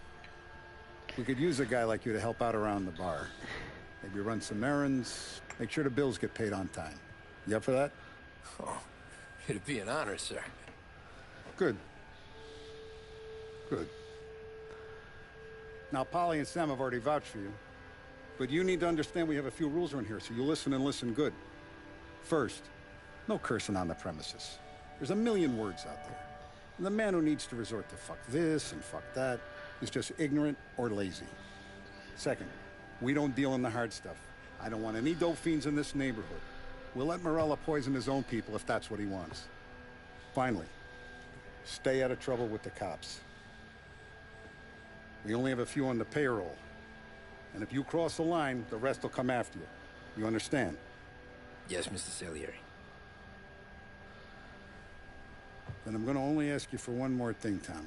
Speaker 9: We could use a guy like you to help out around the bar. Maybe run some errands, make sure the bills get paid on time. You up for that?
Speaker 2: Oh, it'd be an honor, sir.
Speaker 9: Good. Good. Now, Polly and Sam have already vouched for you. But you need to understand we have a few rules around here, so you listen and listen good. First, no cursing on the premises. There's a million words out there. And the man who needs to resort to fuck this and fuck that is just ignorant or lazy. Second, we don't deal in the hard stuff. I don't want any dope fiends in this neighborhood. We'll let Morello poison his own people if that's what he wants. Finally, Stay out of trouble with the cops. We only have a few on the payroll. And if you cross the line, the rest will come after you. You understand?
Speaker 2: Yes, Mr. Salieri.
Speaker 9: Then I'm gonna only ask you for one more thing, Tommy.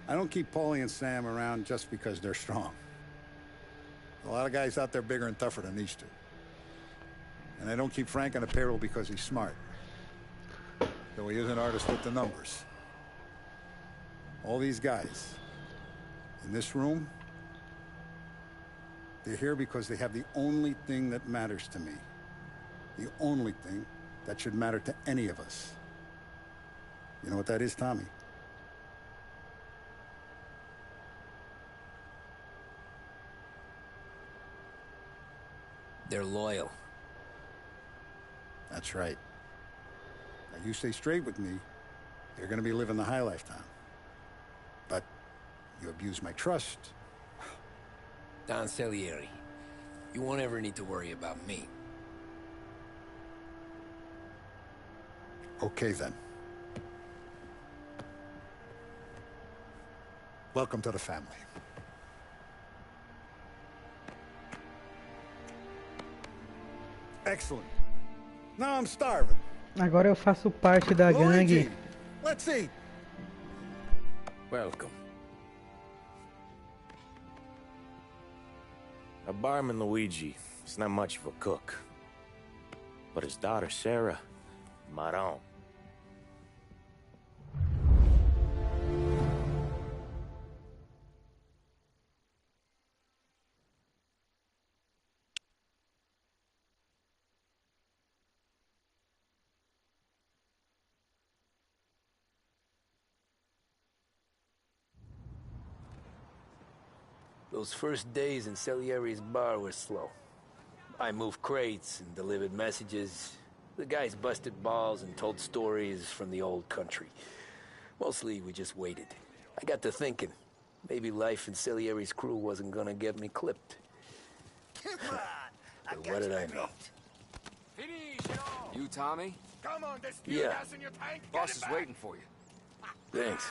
Speaker 9: I don't keep Paulie and Sam around just because they're strong. A lot of guys out there bigger and tougher than these two. And I don't keep Frank on the payroll because he's smart. Though he is an artist with the numbers. All these guys in this room, they're here because they have the only thing that matters to me. The only thing that should matter to any of us. You know what that is, Tommy?
Speaker 2: They're loyal.
Speaker 9: That's right. Now, you stay straight with me, you're gonna be living the high lifetime. But you abuse my trust.
Speaker 2: Don Salieri, you won't ever need to worry about me.
Speaker 9: Okay, then. Welcome to the family. Excellent. Now I'm starving.
Speaker 4: Agora eu faço parte da gangue.
Speaker 9: Let's eat.
Speaker 1: Welcome. A barman Luigi is not much of a cook. But his daughter Sarah, Maron.
Speaker 2: Those first days in Salieri's bar were slow. I moved crates and delivered messages. The guys busted balls and told stories from the old country. Mostly, we just waited. I got to thinking, maybe life in Salieri's crew wasn't gonna get me clipped. But what did I know?
Speaker 16: You, Tommy?
Speaker 15: Come on, there's
Speaker 2: Yeah.
Speaker 15: gas in your tank.
Speaker 16: Boss is waiting for you.
Speaker 2: Thanks.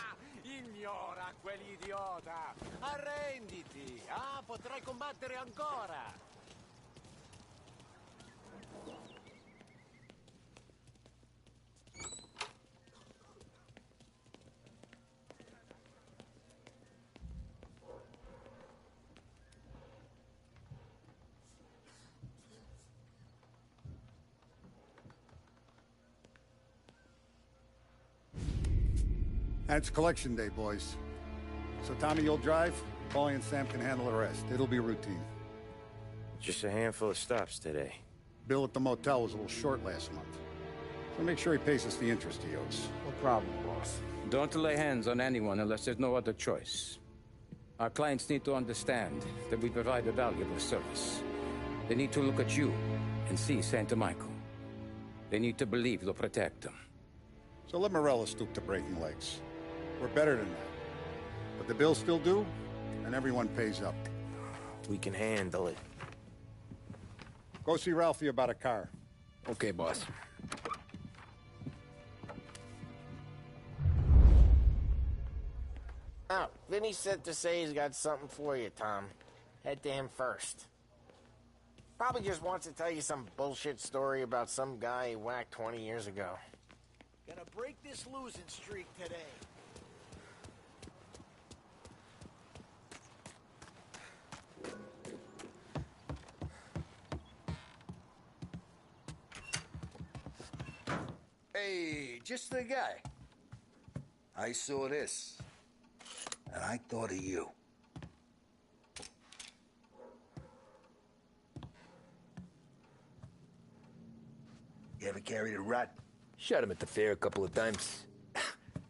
Speaker 17: Ignora quell'idiota! Arrenditi! Ah, potrai combattere ancora!
Speaker 9: And it's collection day, boys. So Tommy, you'll drive. Paulie and Sam can handle the rest. It'll be routine.
Speaker 1: Just a handful of stops today.
Speaker 9: Bill at the motel was a little short last month. So make sure he pays us the interest he owes.
Speaker 17: No problem, boss.
Speaker 18: Don't lay hands on anyone unless there's no other choice. Our clients need to understand that we provide a valuable service. They need to look at you and see Santa Michael. They need to believe you'll protect them.
Speaker 9: So let Morella stoop to breaking legs. We're better than that. But the bill's still due, and everyone pays up.
Speaker 1: We can handle it.
Speaker 9: Go see Ralphie about a car.
Speaker 2: Okay, boss.
Speaker 14: Oh, Vinny said to say he's got something for you, Tom. Head to him first. Probably just wants to tell you some bullshit story about some guy he whacked 20 years ago.
Speaker 17: Gonna break this losing streak today.
Speaker 11: Hey, just the guy. I saw this, and I thought of you. You ever carried a rat?
Speaker 2: Shot him at the fair a couple of times.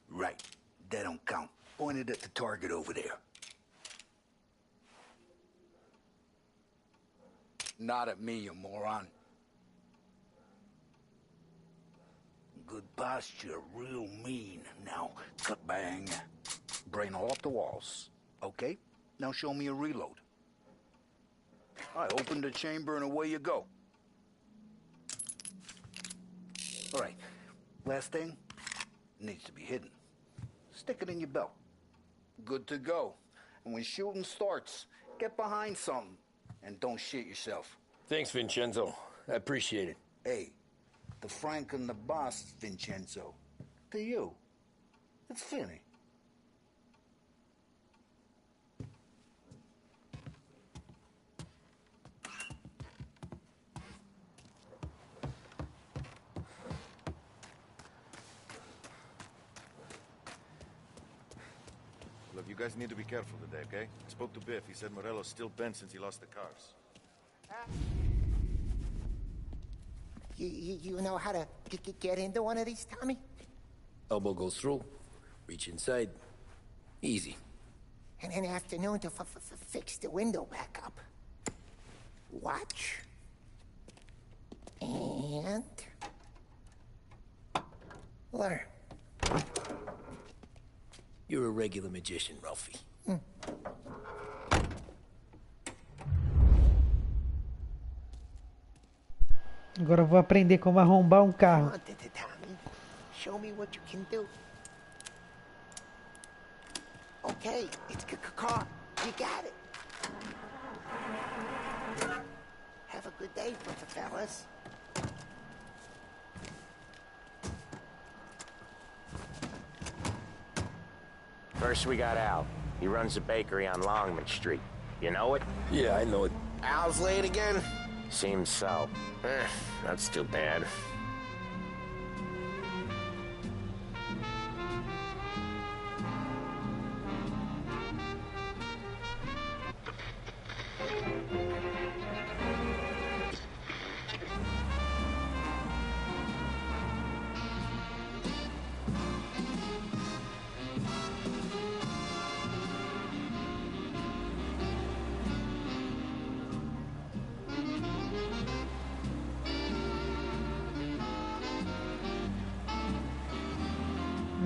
Speaker 11: Right. That don't count. Pointed at the target over there. Not at me, you moron. Good posture, real mean. Now, cut bang. Brain all off the walls. Okay? Now show me a reload. I open the chamber and away you go. All right. Last thing, needs to be hidden. Stick it in your belt. Good to go. And when shooting starts, get behind something and don't shit yourself.
Speaker 2: Thanks, Vincenzo. I appreciate it.
Speaker 11: Hey, the Frank and the boss, Vincenzo. To you, it's Finny.
Speaker 16: Look, you guys need to be careful today, okay? I spoke to Biff. He said Morello's still bent since he lost the cars.
Speaker 13: You know how to get into one of these, Tommy?
Speaker 2: Elbow goes through. Reach inside. Easy.
Speaker 13: And an afternoon to fix the window back up. Watch. And... learn.
Speaker 2: You're a regular magician, Ralphie.
Speaker 4: Agora eu vou aprender como arrombar um carro.
Speaker 13: Tommy, show me what you can do. Okay, it's a car. You got it. Have a good day, fellas.
Speaker 14: First, we got Al. He runs a bakery on Longman Street. You know it?
Speaker 2: Yeah, I know it.
Speaker 14: Al's late again? Seems so. That's too bad.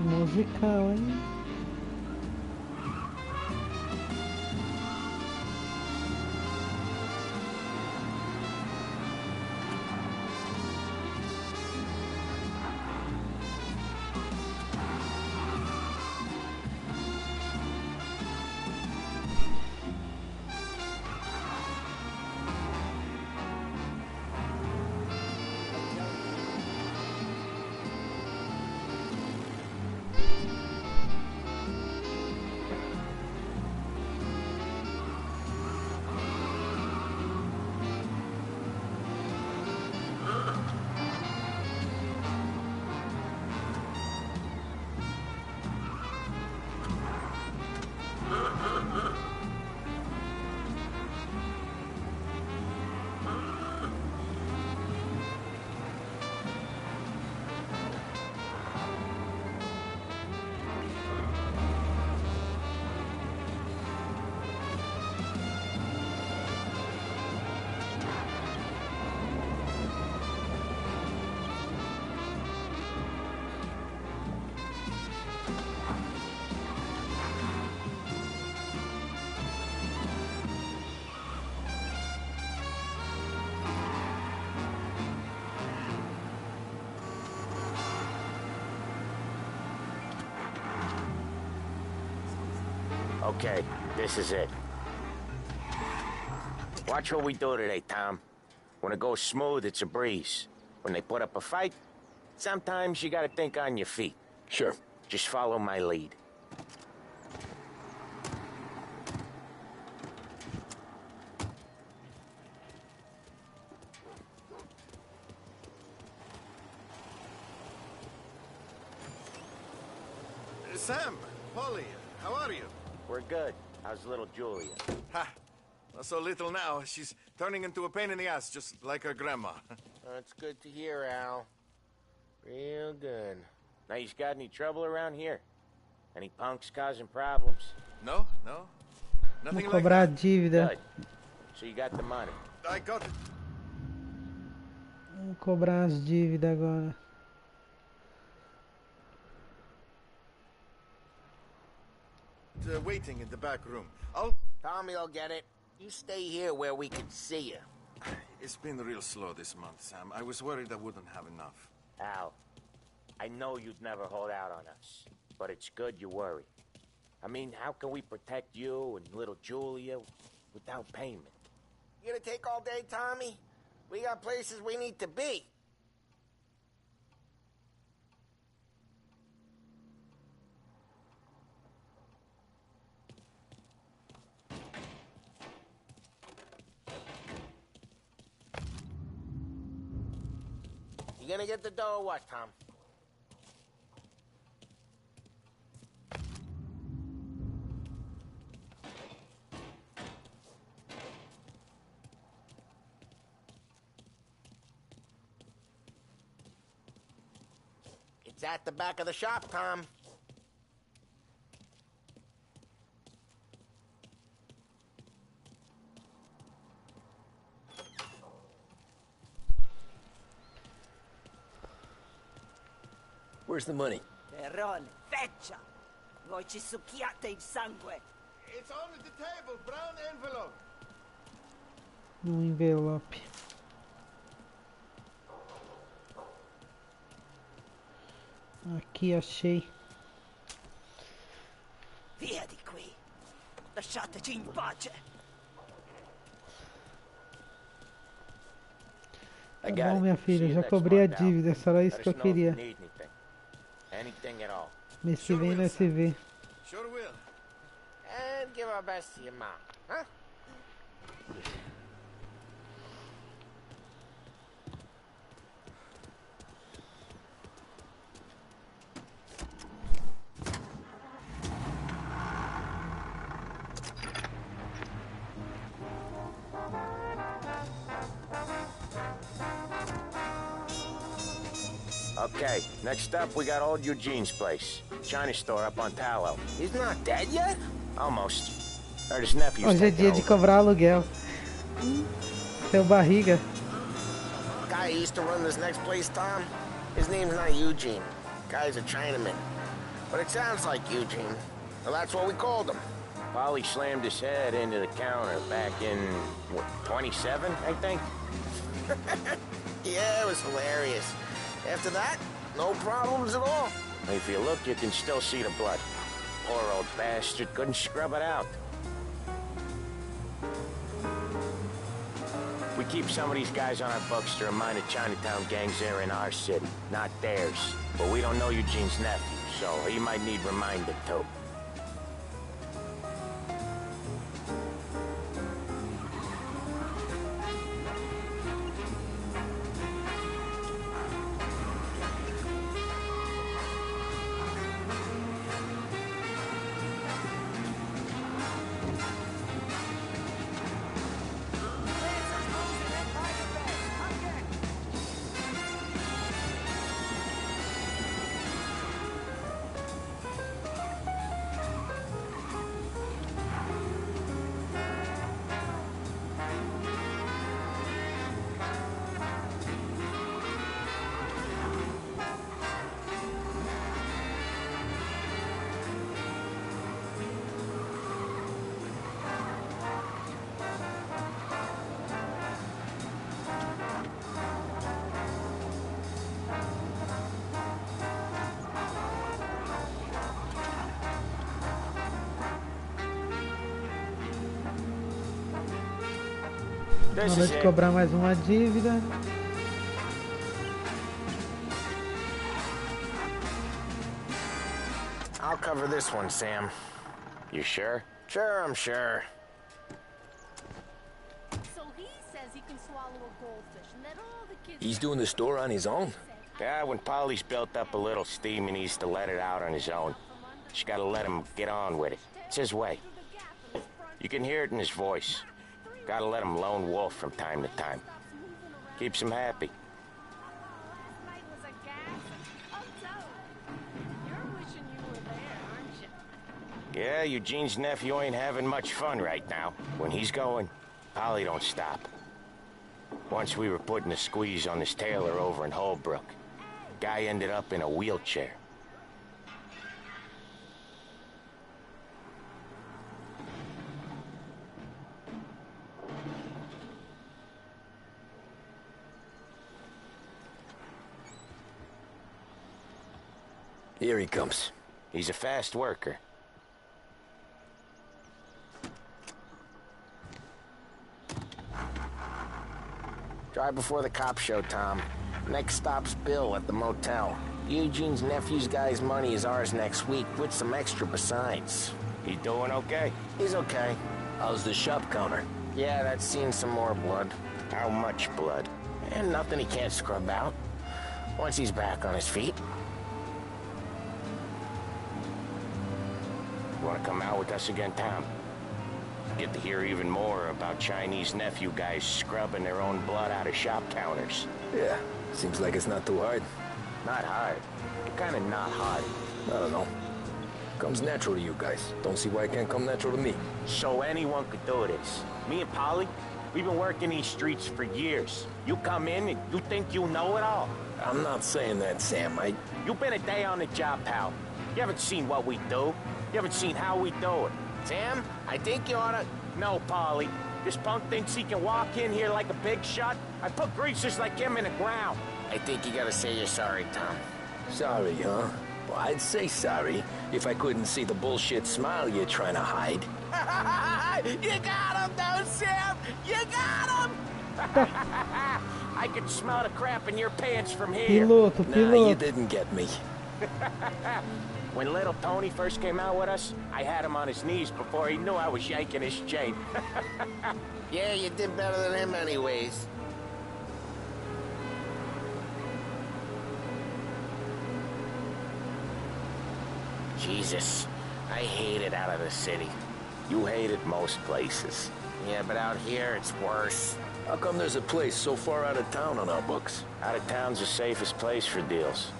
Speaker 4: Musical, hein?
Speaker 14: Okay, this is it. Watch what we do today, Tom. When it goes smooth, it's a breeze. When they put up a fight, sometimes you gotta think on your feet.
Speaker 2: Sure.
Speaker 14: Just follow my lead.
Speaker 16: Sam, Polly, how are you?
Speaker 14: We're good. How's little Julia?
Speaker 16: Ha! Not so little now. She's turning into a pain in the ass, just like her grandma.
Speaker 14: That's good to hear, Al. Real good. Now, you got any trouble around here? Any punks causing problems?
Speaker 16: No. Nothing
Speaker 4: Vou
Speaker 16: like
Speaker 4: cobrar a
Speaker 16: that.
Speaker 4: dívida.
Speaker 14: Good. So you got the money?
Speaker 16: I got it.
Speaker 4: Vou cobrar as dívidas agora.
Speaker 16: Waiting in the back room.
Speaker 14: Tommy'll get it. You stay here where we can see you.
Speaker 16: It's been real slow this month, Sam. I was worried I wouldn't have enough.
Speaker 14: Al, I know you'd never hold out on us, but it's good you worry. I mean, how can we protect you and little Julia without payment?
Speaker 10: You gonna take all day, Tommy? We got places we need to be. You gonna get the dough or what, Tom? It's at the back of the shop, Tom.
Speaker 2: Where's the money?
Speaker 19: Perone, feccia! Voi ci succhiate il sangue!
Speaker 17: It's on the table, brown envelope.
Speaker 4: No envelope. Aqui achei.
Speaker 19: Via di qui! Lasciateci in pace!
Speaker 4: Tá bom, minha filha, já cobrei a dívida, só era isso que eu queria. Mês que vem nós se vê.
Speaker 10: Sure will. And give our best to your mom, huh?
Speaker 14: Okay, next up we got old Eugene's place. China store up on Tallow.
Speaker 10: He's not dead yet?
Speaker 14: Almost. Heard his nephew's
Speaker 4: Hoje é dia de cobrar aluguel. Seu barriga.
Speaker 10: Guy who used to run this next place, Tom, his name's not Eugene. Guy's a Chinaman. But it sounds like Eugene. Well, that's what we called him.
Speaker 14: Polly slammed his head into the counter back in, what, 27, I think?
Speaker 10: Yeah, it was hilarious. After that, no problems at all.
Speaker 14: If you look, you can still see the blood. Poor old bastard couldn't scrub it out. We keep some of these guys on our books to remind the Chinatown gangs they're in our city, not theirs. But we don't know Eugene's nephew, so he might need reminded too.
Speaker 4: Hora de cobrar mais uma dívida.
Speaker 10: I'll cover this one, Sam.
Speaker 14: You sure?
Speaker 10: Sure, I'm sure.
Speaker 7: So he says he can swallow a goldfish and that all the kids...
Speaker 2: He's doing the store on his own?
Speaker 14: Yeah, when Polly's built up a little steam, he needs to let it out on his own. Just gotta let him get on with it. It's his way. You can hear it in his voice. Gotta let him lone wolf from time to time. Keeps him happy. Yeah, Eugene's nephew ain't having much fun right now. When he's going, Polly don't stop. Once we were putting a squeeze on this tailor over in Holbrook. Guy ended up in a wheelchair.
Speaker 2: Here he comes.
Speaker 14: He's a fast worker. Drive before the cops show, Tom. Next stop's Bill at the motel. Eugene's nephew's guy's money is ours next week, with some extra besides.
Speaker 2: He doing okay?
Speaker 14: He's okay.
Speaker 2: How's the shop counter?
Speaker 14: Yeah, that's seen some more blood.
Speaker 2: How much blood?
Speaker 14: And nothing he can't scrub out. Once he's back on his feet.
Speaker 2: You wanna come out with us again, Tom? Get to hear even more about Chinese nephew guys scrubbing their own blood out of shop counters. Yeah, seems like it's not too hard. Not hard? Kinda not hard. I don't know. Comes natural to you guys. Don't see why it can't come natural to me.
Speaker 20: So anyone could do this. Me and Polly, we've been working these streets for years. You come in and you think you know it all.
Speaker 2: I'm not saying that, Sam.
Speaker 20: You've been a day on the job, pal. You haven't seen what we do. You haven't seen how we do it.
Speaker 14: Sam, I think you oughta...
Speaker 20: No, Polly. This punk thinks he can walk in here like a big shot. I put greasers like him in the ground.
Speaker 14: I think you gotta say you're sorry, Tom.
Speaker 2: Sorry, huh? Well, I'd say sorry if I couldn't see the bullshit smile you're trying to hide.
Speaker 20: You got him, though, Sam! You got him! I can smell the crap in your pants from here.
Speaker 2: Nah, you didn't get me.
Speaker 20: When little Tony first came out with us, I had him on his knees before he knew I was yanking his chain.
Speaker 14: Yeah, you did better than him anyways. Jesus, I hate it out of the city.
Speaker 2: You hate it most places.
Speaker 14: Yeah, but out here, it's worse.
Speaker 2: How come there's a place so far out of town on our books?
Speaker 20: Out of town's the safest place for deals.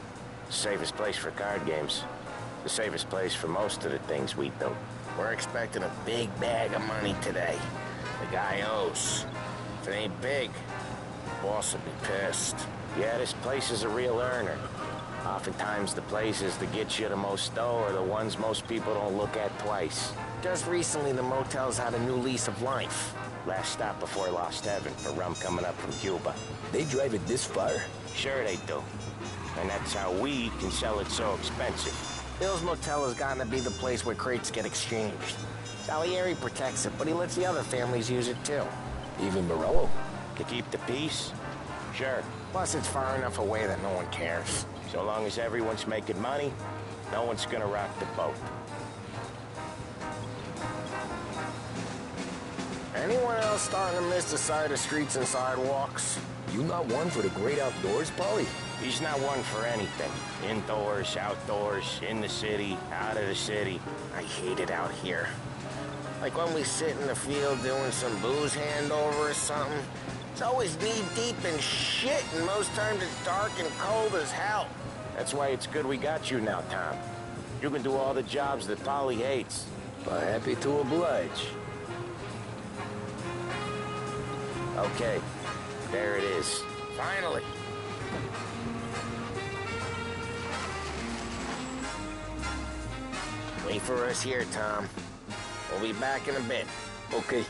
Speaker 20: The safest place for card games. The safest place for most of the things we do.
Speaker 14: We're expecting a big bag of money today. The guy owes. If it ain't big, the boss will be pissed.
Speaker 20: Yeah, this place is a real earner. Oftentimes the places that get you the most dough are the ones most people don't look at twice.
Speaker 14: Just recently, the motel's had a new lease of life.
Speaker 20: Last stop before Lost Heaven for rum coming up from Cuba.
Speaker 2: They drive it this far?
Speaker 20: Sure they do. And that's how we can sell it so expensive.
Speaker 14: Bill's Motel has gotten to be the place where crates get exchanged. Salieri protects it, but he lets the other families use it too.
Speaker 2: Even Morello?
Speaker 20: To keep the peace? Sure.
Speaker 14: Plus, it's far enough away that no one cares.
Speaker 20: So long as everyone's making money, no one's gonna rock the boat.
Speaker 14: Anyone else starting to miss the side of streets and sidewalks?
Speaker 2: You not one for the great outdoors, Polly?
Speaker 20: He's not one for anything. Indoors, outdoors, in the city, out of the city.
Speaker 14: I hate it out here. Like when we sit in the field doing some booze handover or something. It's always knee-deep in shit, and most times it's dark and cold as hell.
Speaker 20: That's why it's good we got you now, Tom. You can do all the jobs that Polly hates.
Speaker 2: But happy to oblige.
Speaker 20: Okay, there it is.
Speaker 14: Finally. Wait for us here, Tom. We'll be back in a bit.
Speaker 2: Okay.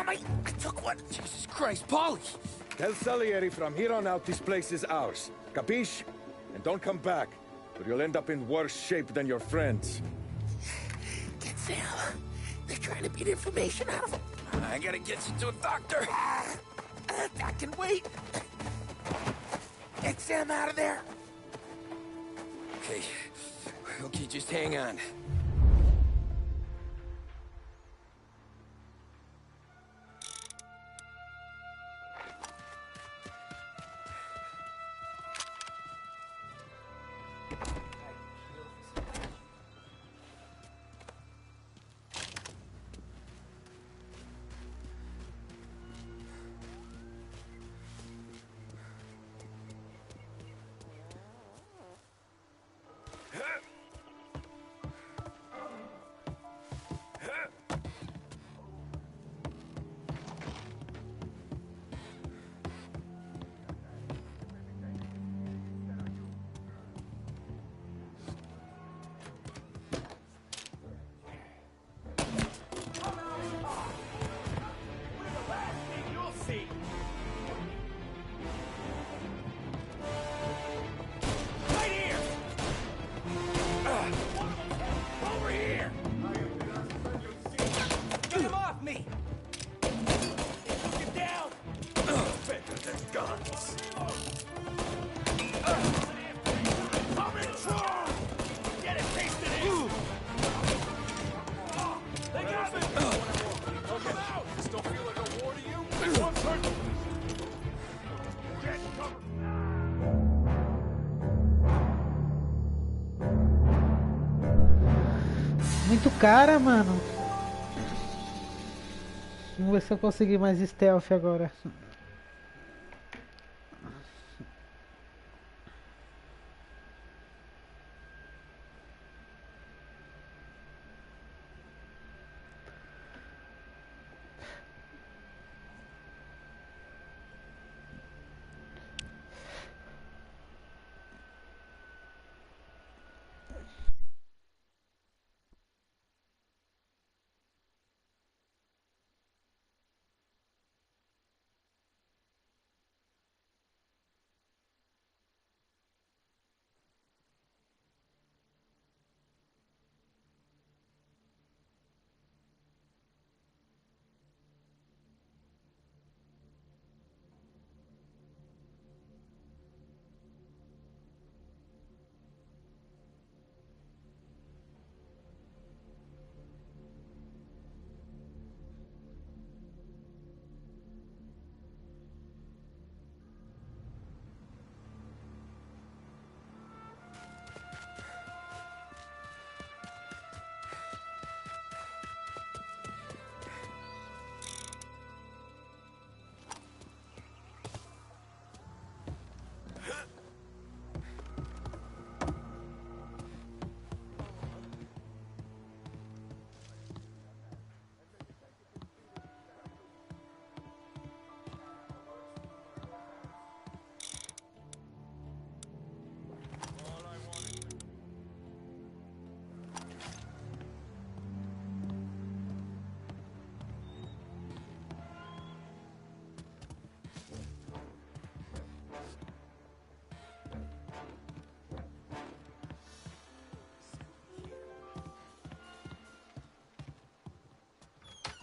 Speaker 14: I took one.
Speaker 2: Jesus Christ, Polly!
Speaker 21: Tell Salieri from here on out this place is ours. Capiche? And don't come back, or you'll end up in worse shape than your friends.
Speaker 14: Get Sam. They're trying to beat information out of him.
Speaker 2: I gotta get you to a doctor.
Speaker 14: I can wait. Get Sam out of there.
Speaker 2: Okay. Okay, just hang on.
Speaker 4: muito cara, mano. Vamos ver se eu conseguir mais stealth agora.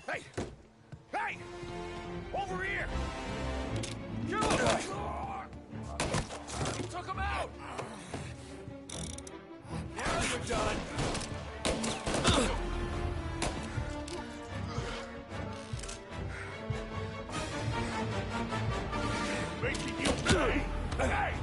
Speaker 20: Hey! Hey! Over here! Kill him! You took him out! Now you're done! Making you pay! Hey!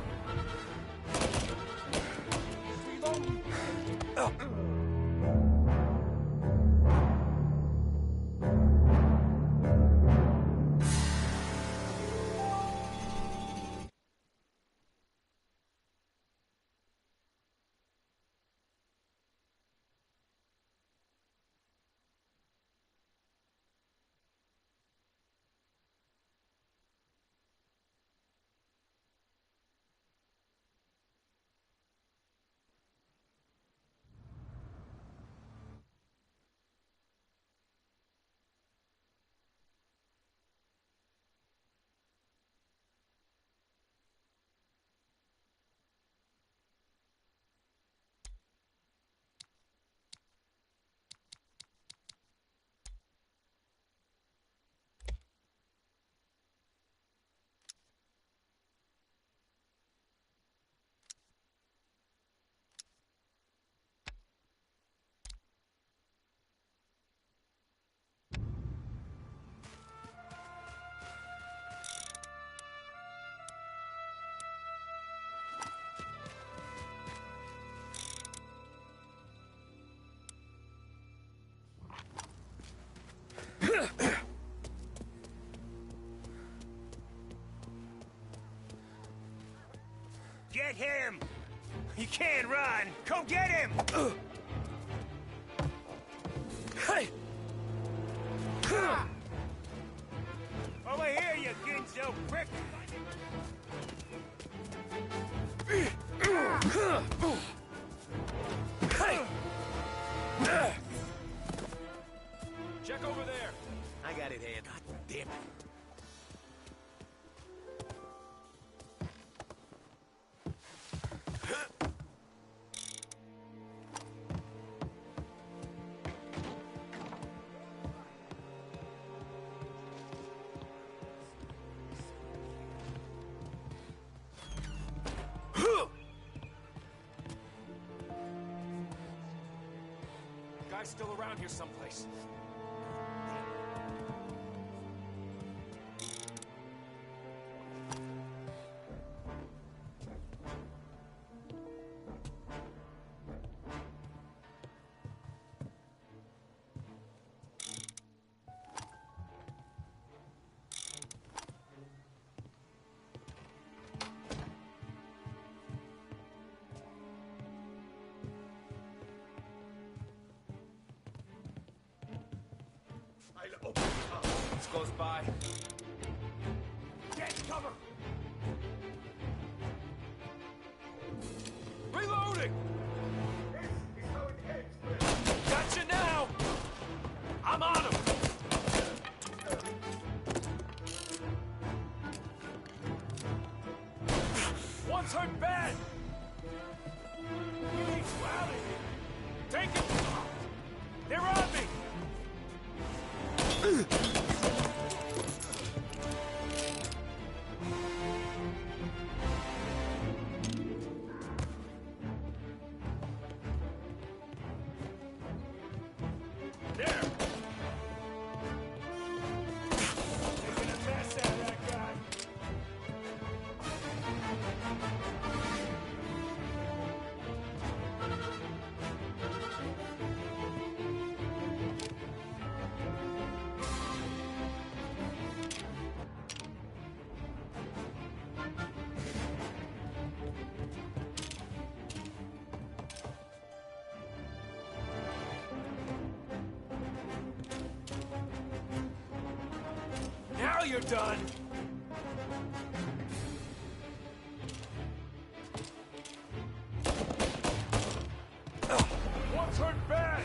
Speaker 20: Get him! You can't run! Go get him! Hey! Over here, you ginzo prick! Hey! Check over there! I got it handled. God damn it. Guy's still around here someplace. It's close by. Get cover! Reloading! Gotcha now! I'm on him! One's hurt bad! We need you out of here! Take it! They're on me! Now you're done! One's hurt bad!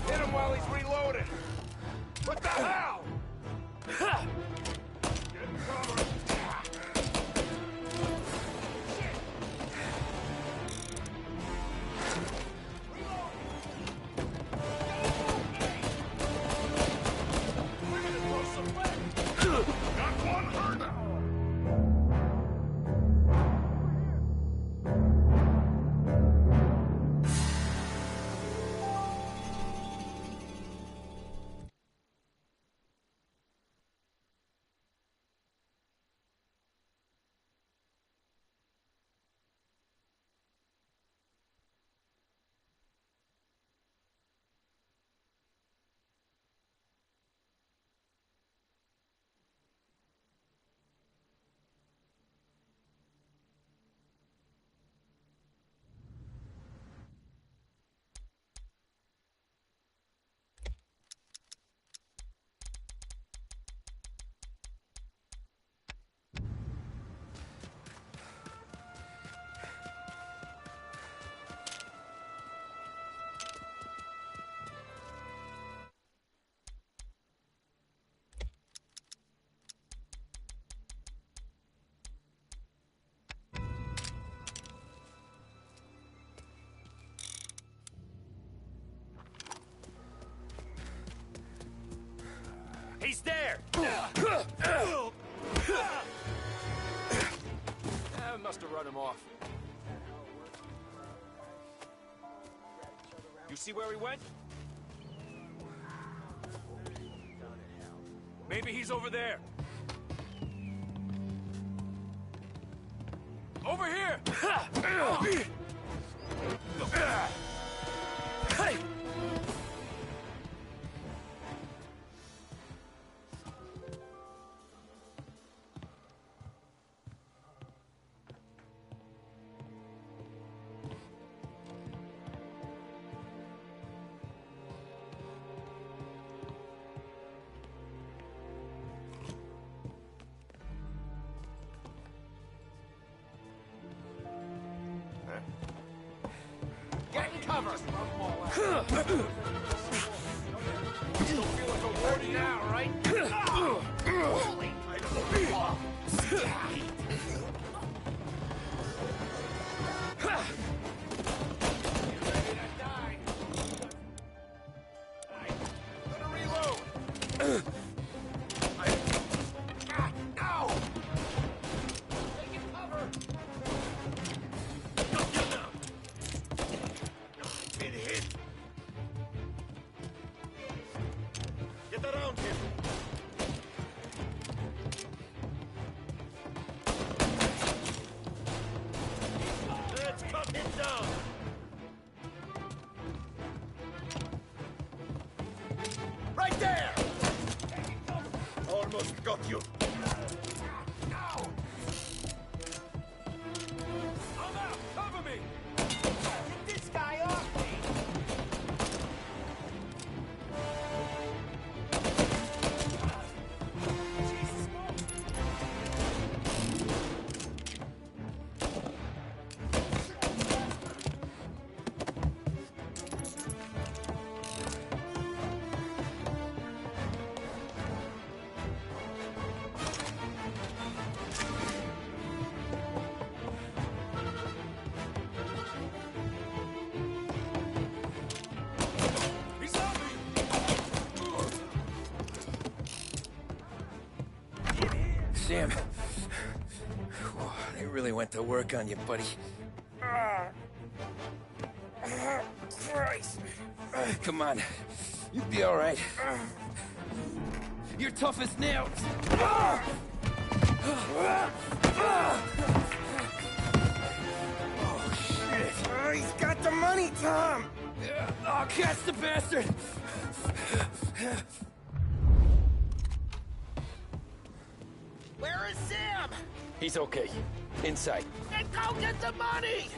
Speaker 20: Hit him while he's reloading! What the hell? He's there! I must have run him off. You see where he went? Maybe he's over there. Over here! Hey! Get in cover! Don't feel like a warning now, right? Holy!
Speaker 21: Right there! Almost got you.
Speaker 2: Sam, they really went to work on you, buddy. Christ. Come on, you'll be all right. You're tough as nails. Oh, shit. Oh, he's got the money, Tom. Oh, catch the bastard.
Speaker 20: Where is Sam?
Speaker 2: He's okay. Inside.
Speaker 20: Then go get the money!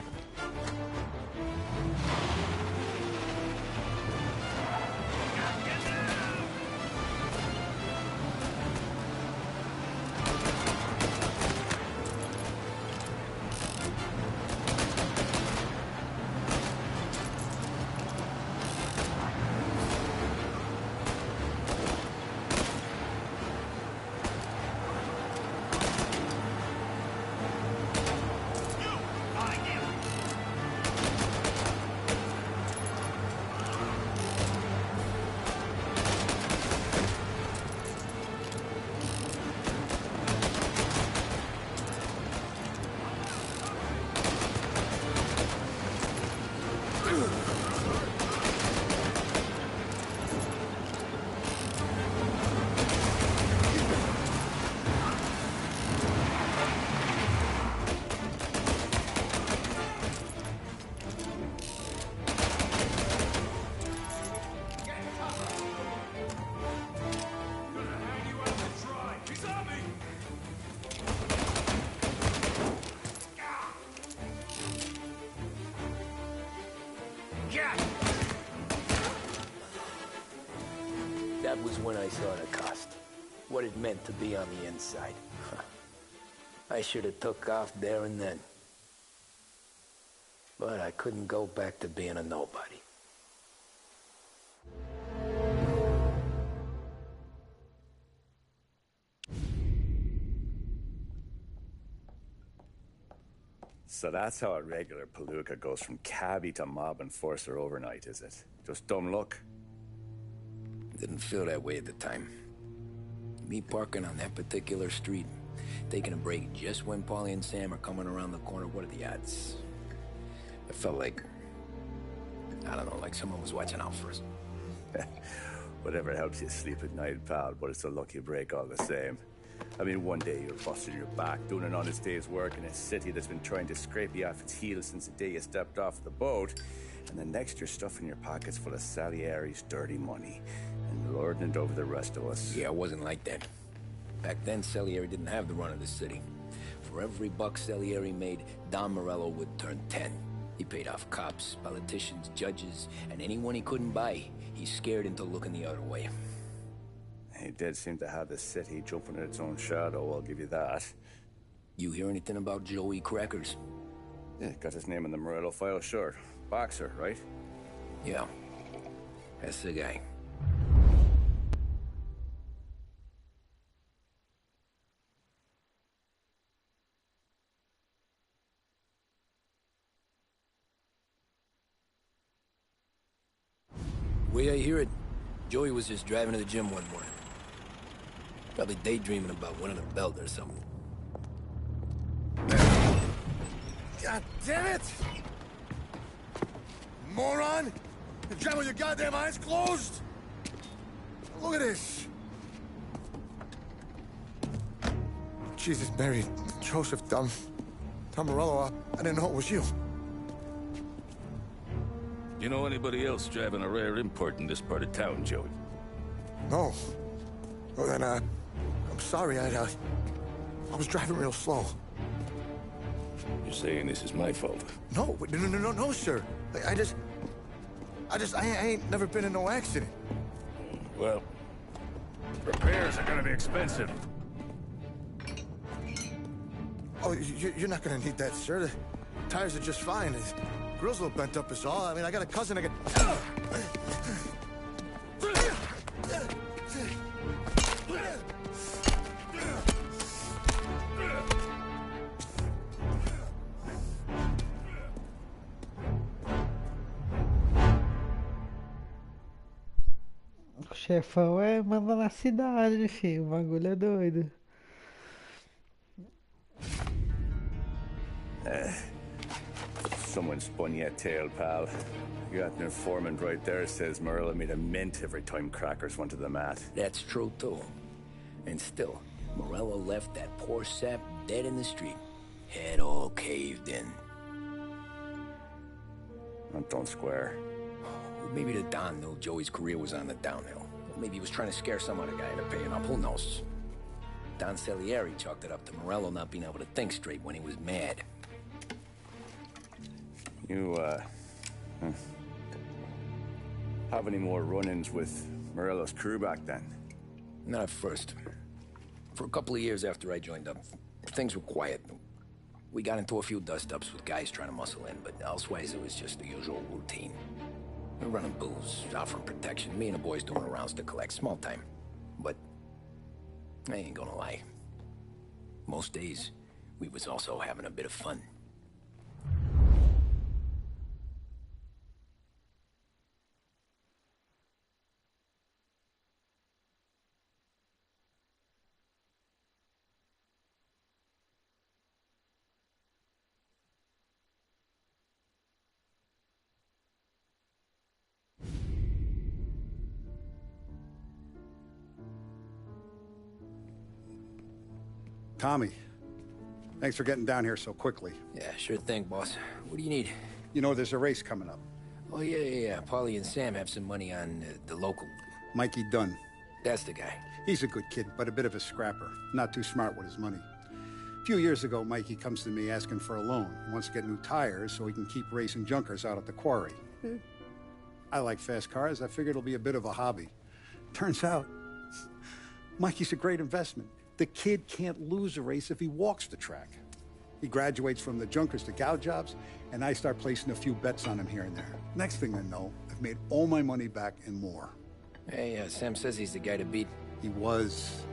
Speaker 2: That was when I saw the cost. What it meant to be on the inside. I should have took off there and then. But I couldn't go back to being a nobody.
Speaker 1: So that's how a regular palooka goes from cabbie to mob enforcer overnight, is it? Just dumb luck?
Speaker 2: Didn't feel that way at the time. Me parking on that particular street, taking a break just when Paulie and Sam are coming around the corner, what are the odds? I felt like, I don't know, like someone was watching out for us.
Speaker 1: Whatever helps you sleep at night, pal, but it's a lucky break all the same. I mean, one day you're busting your back, doing an honest day's work in a city that's been trying to scrape you off its heels since the day you stepped off the boat, and the next you're stuffing your pockets full of Salieri's dirty money and lording it over the rest of us.
Speaker 2: Yeah, it wasn't like that. Back then, Salieri didn't have the run of the city. For every buck Salieri made, Don Morello would turn 10. He paid off cops, politicians, judges, and anyone he couldn't buy, he scared into looking the other way.
Speaker 1: He did seem to have the city jumping at its own shadow, I'll give you that.
Speaker 2: You hear anything about Joey Crackers?
Speaker 1: Yeah, got his name in the Morello file, sure. Boxer, right?
Speaker 2: Yeah, that's the guy. The way I hear it, Joey was just driving to the gym one morning. Probably daydreaming about winning a belt or something.
Speaker 9: God damn it! Moron! You're driving with your goddamn eyes closed? Look at this! Jesus, Mary, Joseph, Tom Morello, I didn't know it was you.
Speaker 3: You know anybody else driving a rare import in this part of town, Joey?
Speaker 9: No. Well, then, I'm
Speaker 6: sorry. I was driving real slow.
Speaker 3: You're saying this is my fault?
Speaker 6: No, sir. I ain't never been in no accident.
Speaker 3: Well, repairs are gonna be expensive.
Speaker 6: Oh, you're not gonna need that, sir. The tires are just fine. The grill's a little bent up is all. I mean, I got a cousin I can...
Speaker 4: O chefão manda na cidade, filho. O bagulho é doido.
Speaker 1: Someone spun you a tail, pal. You got an informant right there says Morello made a mint every time crackers went to the mat.
Speaker 2: That's true, too. And still, Morello left that poor sap dead in the street. Head all caved in.
Speaker 1: That don't square.
Speaker 2: Maybe the Don knew Joey's career was on the downhill. Or maybe he was trying to scare some other guy into paying up. Who knows? Don Salieri chalked it up to Morello not being able to think straight when he was mad.
Speaker 1: You, have any more run-ins with Morello's crew back then?
Speaker 2: Not at first. For a couple of years after I joined up, things were quiet. We got into a few dust-ups with guys trying to muscle in, but elsewise it was just the usual routine. We're running booze, offering protection, me and the boys doing rounds to collect, small time. But I ain't gonna lie. Most days, we was also having a bit of fun.
Speaker 9: Tommy, thanks for getting down here so quickly.
Speaker 2: Yeah, sure thing, boss. What do you need?
Speaker 9: You know, there's a race coming up.
Speaker 2: Oh, yeah. Paulie and Sam have some money on the local.
Speaker 9: Mikey Dunn.
Speaker 2: That's the guy.
Speaker 9: He's a good kid, but a bit of a scrapper. Not too smart with his money. A few years ago, Mikey comes to me asking for a loan. He wants to get new tires so he can keep racing junkers out at the quarry. I like fast cars. I figured it'll be a bit of a hobby. Turns out, Mikey's a great investment. The kid can't lose a race if he walks the track. He graduates from the junkers to gal jobs, and I start placing a few bets on him here and there. Next thing I know, I've made all my money back and more.
Speaker 2: Hey, Sam says he's the guy to beat.
Speaker 9: He was.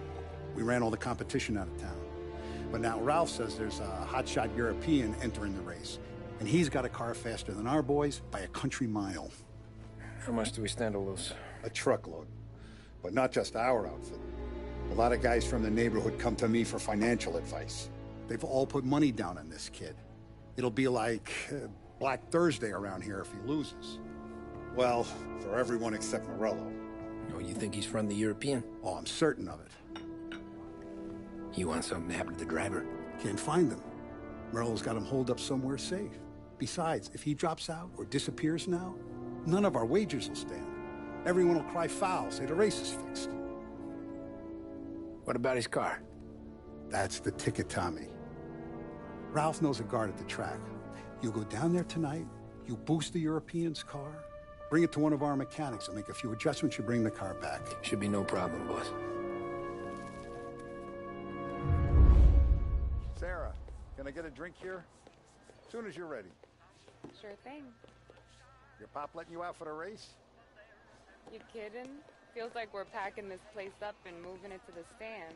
Speaker 9: We ran all the competition out of town. But now Ralph says there's a hotshot European entering the race, and he's got a car faster than our boys by a country mile.
Speaker 2: How much do we stand to lose?
Speaker 9: A truckload. But not just our outfit. A lot of guys from the neighborhood come to me for financial advice. They've all put money down on this kid. It'll be like Black Thursday around here if he loses. Well, for everyone except Morello.
Speaker 2: Oh, you think he's from the European?
Speaker 9: Oh, I'm certain of it.
Speaker 2: You want something to happen to the driver?
Speaker 9: Can't find him. Morello's got him holed up somewhere safe. Besides, if he drops out or disappears now, none of our wagers will stand. Everyone will cry foul, say the race is fixed.
Speaker 2: What about his car?
Speaker 9: That's the ticket, Tommy. Ralph knows a guard at the track. You go down there tonight, you boost the European's car, bring it to one of our mechanics, and make a few adjustments, you bring the car back.
Speaker 2: Should be no problem, boss.
Speaker 9: Sarah, can I get a drink here? As soon as you're ready.
Speaker 22: Sure thing.
Speaker 9: Your pop letting you out for the race?
Speaker 22: You kidding? Feels like we're packing this place up and moving it to the stands.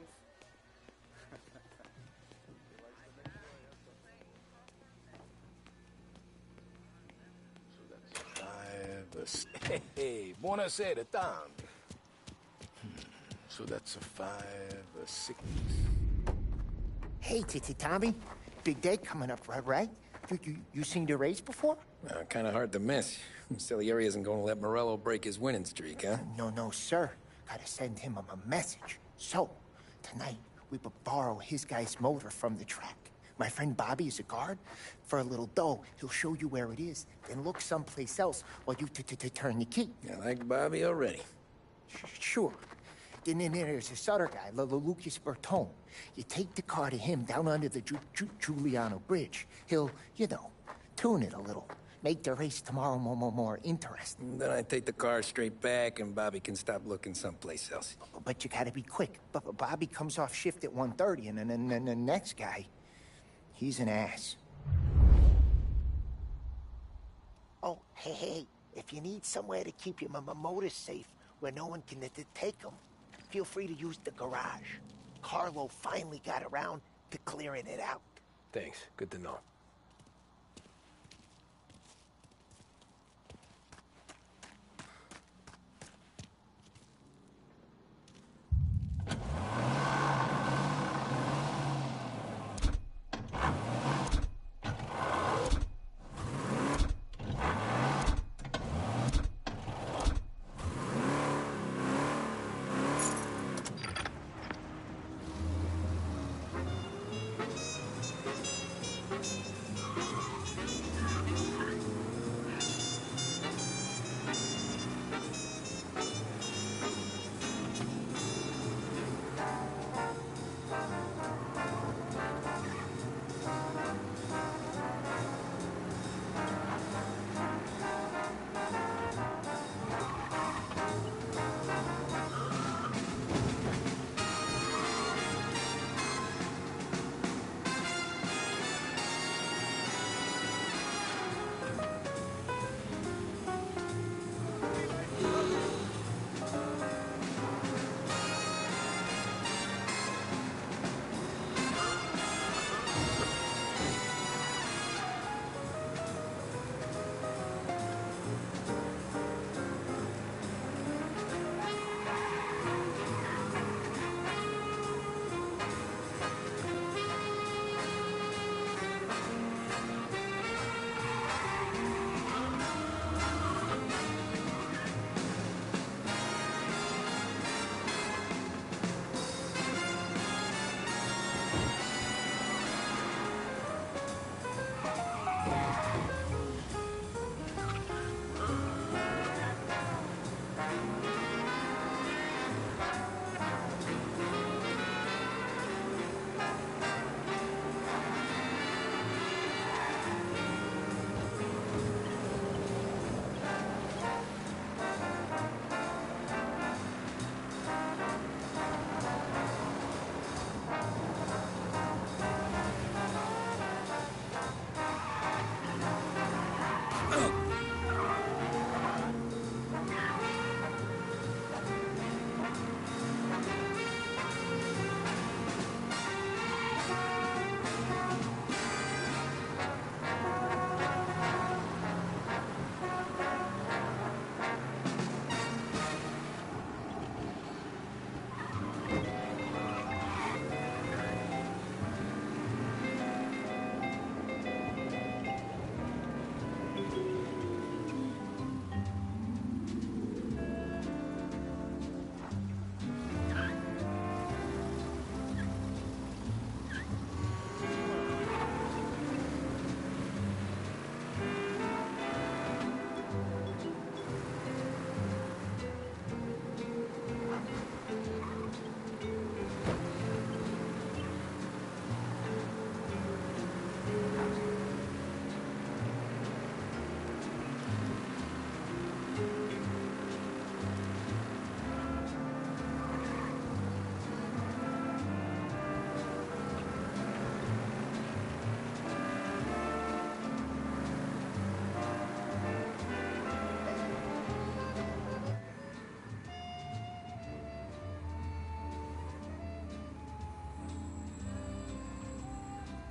Speaker 3: Hey, buonasera, Tom. So that's a 5, a 6.
Speaker 13: Hey, Tommy. Big day coming up, right? You seen the race before?
Speaker 2: Kind of hard to miss. Salieri isn't going to let Morello break his winning streak, huh?
Speaker 13: No, sir. Gotta send him a message. So, tonight, we will borrow his guy's motor from the track. My friend Bobby is a guard. For a little dough, he'll show you where it is, then look someplace else while you turn the key.
Speaker 2: I like Bobby already.
Speaker 13: Sure. Then there's this other guy, Lucas Bertone. You take the car to him down under the Giuliano Bridge. He'll, you know, tune it a little. Make the race tomorrow more interesting.
Speaker 2: Then I take the car straight back, and Bobby can stop looking someplace else.
Speaker 13: But you gotta be quick. But Bobby comes off shift at 1:30, and then the next guy, he's an ass. Oh, hey, if you need somewhere to keep your motor safe where no one can take them, feel free to use the garage. Carlo finally got around to clearing it out.
Speaker 2: Thanks. Good to know.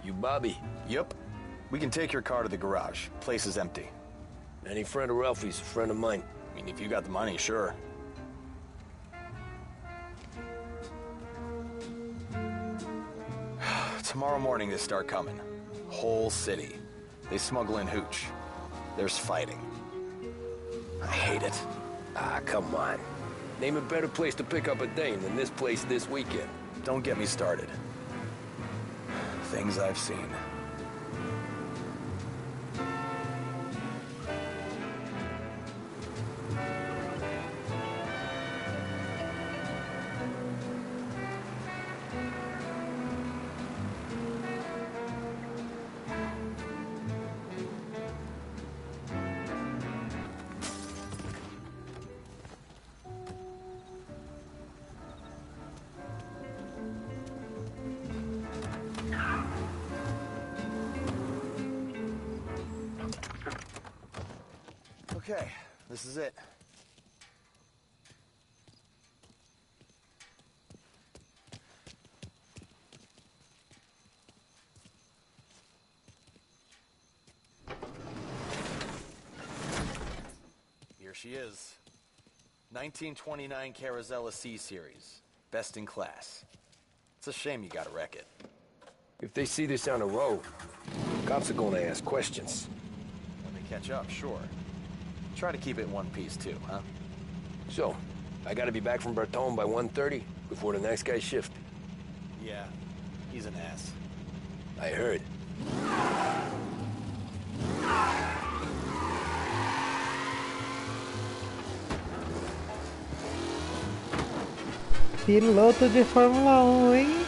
Speaker 2: You Bobby?
Speaker 5: Yep. We can take your car to the garage. Place is empty.
Speaker 2: Any friend of Ralphie's a friend of mine.
Speaker 5: I mean, if you got the money, sure. Tomorrow morning they start coming. Whole city. They smuggle in hooch. There's fighting. I hate it.
Speaker 2: Ah, come on. Name a better place to pick up a dame than this place this weekend.
Speaker 5: Don't get me started. Things I've seen. Okay, this is it. Here she is. 1929 Carazella C series. Best in class. It's a shame you gotta wreck it.
Speaker 2: If they see this on the road, cops are gonna ask questions.
Speaker 5: When they catch up, sure. Try to keep it in one piece too, huh?
Speaker 2: So, I gotta be back from Bertone by 1:30 before the next guy's shift.
Speaker 5: Yeah, he's an ass.
Speaker 2: I heard.
Speaker 4: Piloto de Fórmula 1, hein?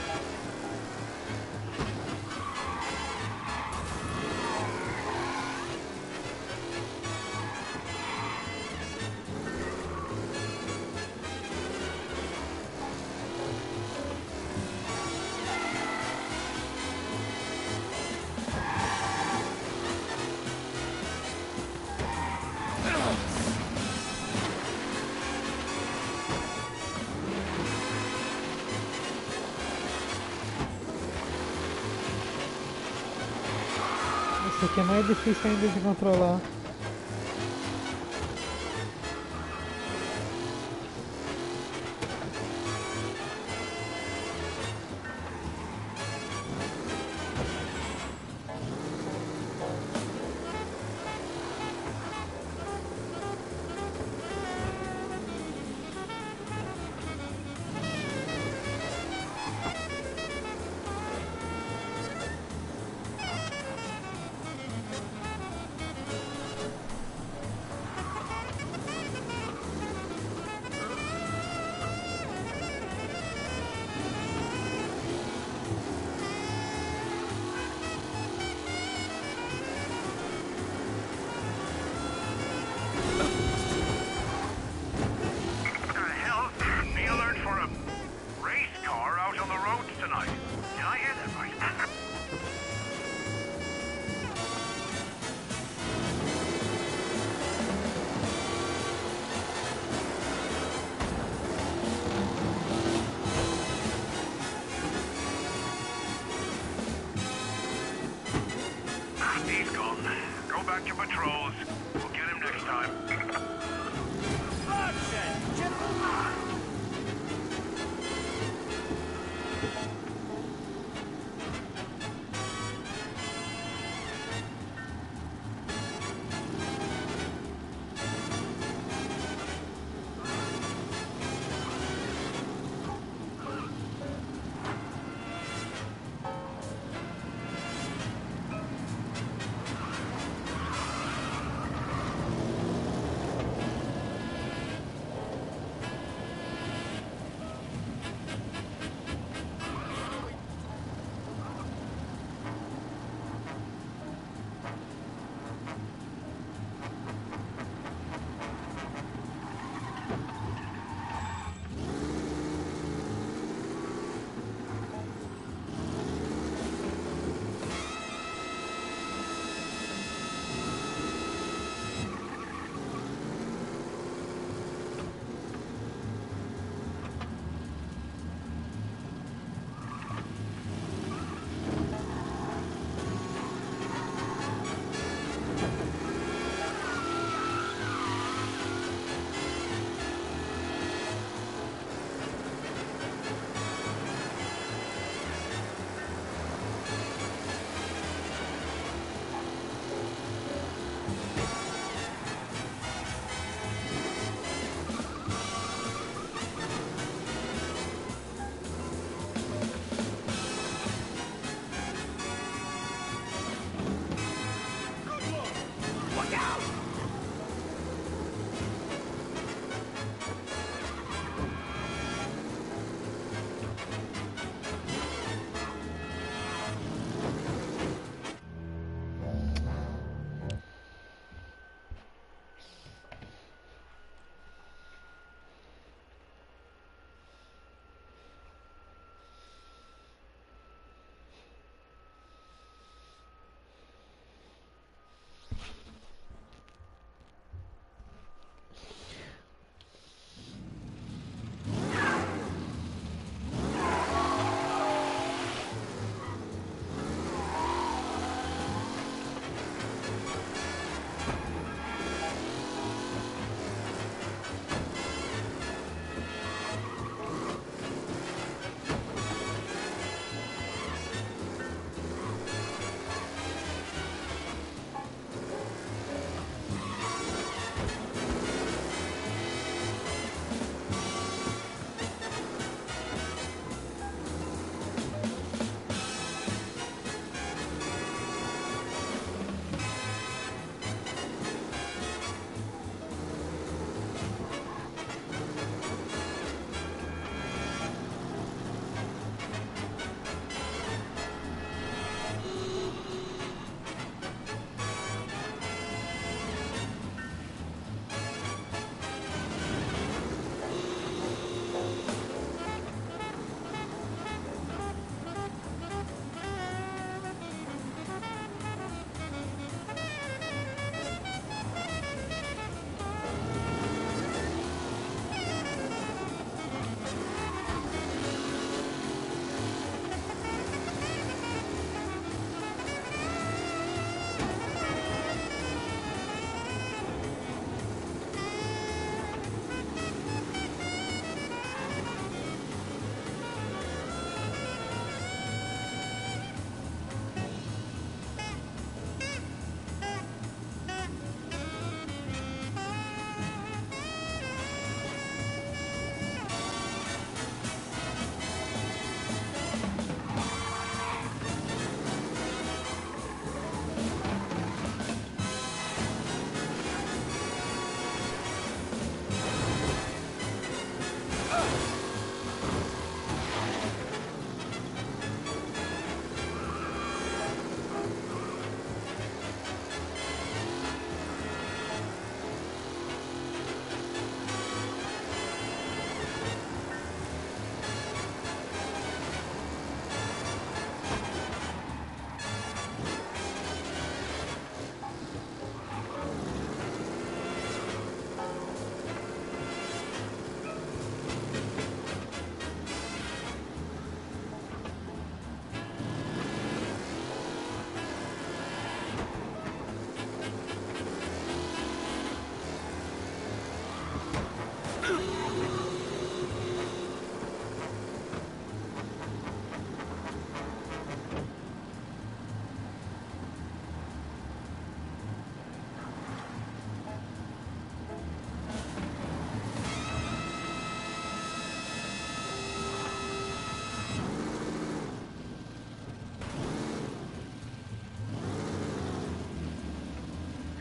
Speaker 4: Esse aqui é mais difícil ainda de controlar.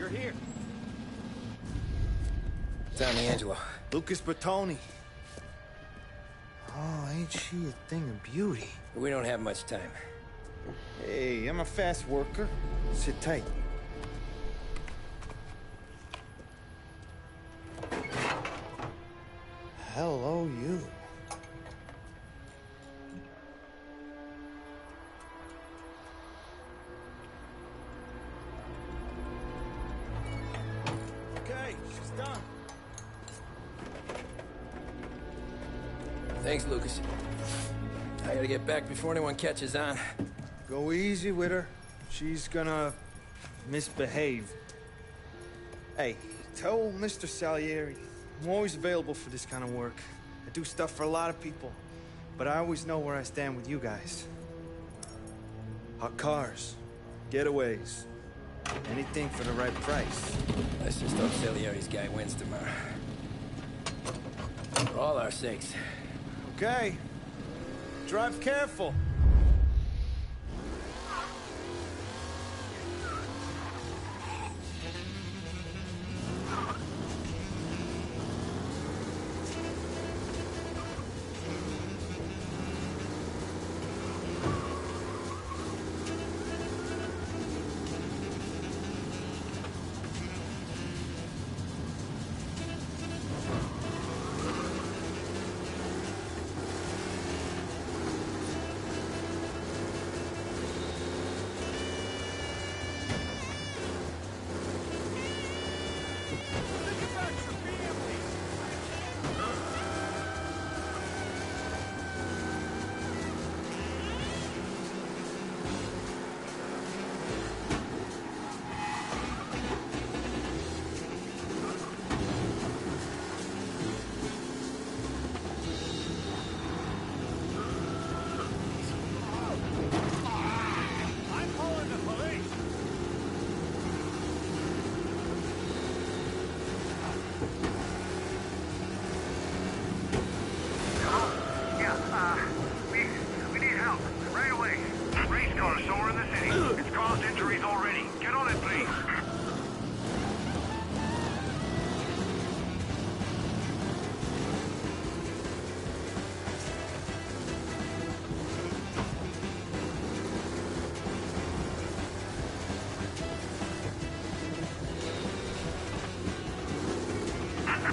Speaker 21: You're here.
Speaker 2: Tommy Angelo.
Speaker 8: Lucas Bertoni. Oh, ain't she a thing of beauty?
Speaker 2: We don't have much time.
Speaker 8: Hey, I'm a fast worker. Sit tight. Hello, you.
Speaker 21: Okay, she's done.
Speaker 2: Thanks, Lucas. I gotta get back before anyone catches on.
Speaker 8: Go easy with her. She's gonna misbehave. Hey, tell Mr. Salieri I'm always available for this kind of work. I do stuff for a lot of people, but I always know where I stand with you guys. Hot cars, getaways, anything for the right price.
Speaker 2: Let's just hope Salieri's guy wins tomorrow. For all our sakes.
Speaker 8: Okay. Drive careful.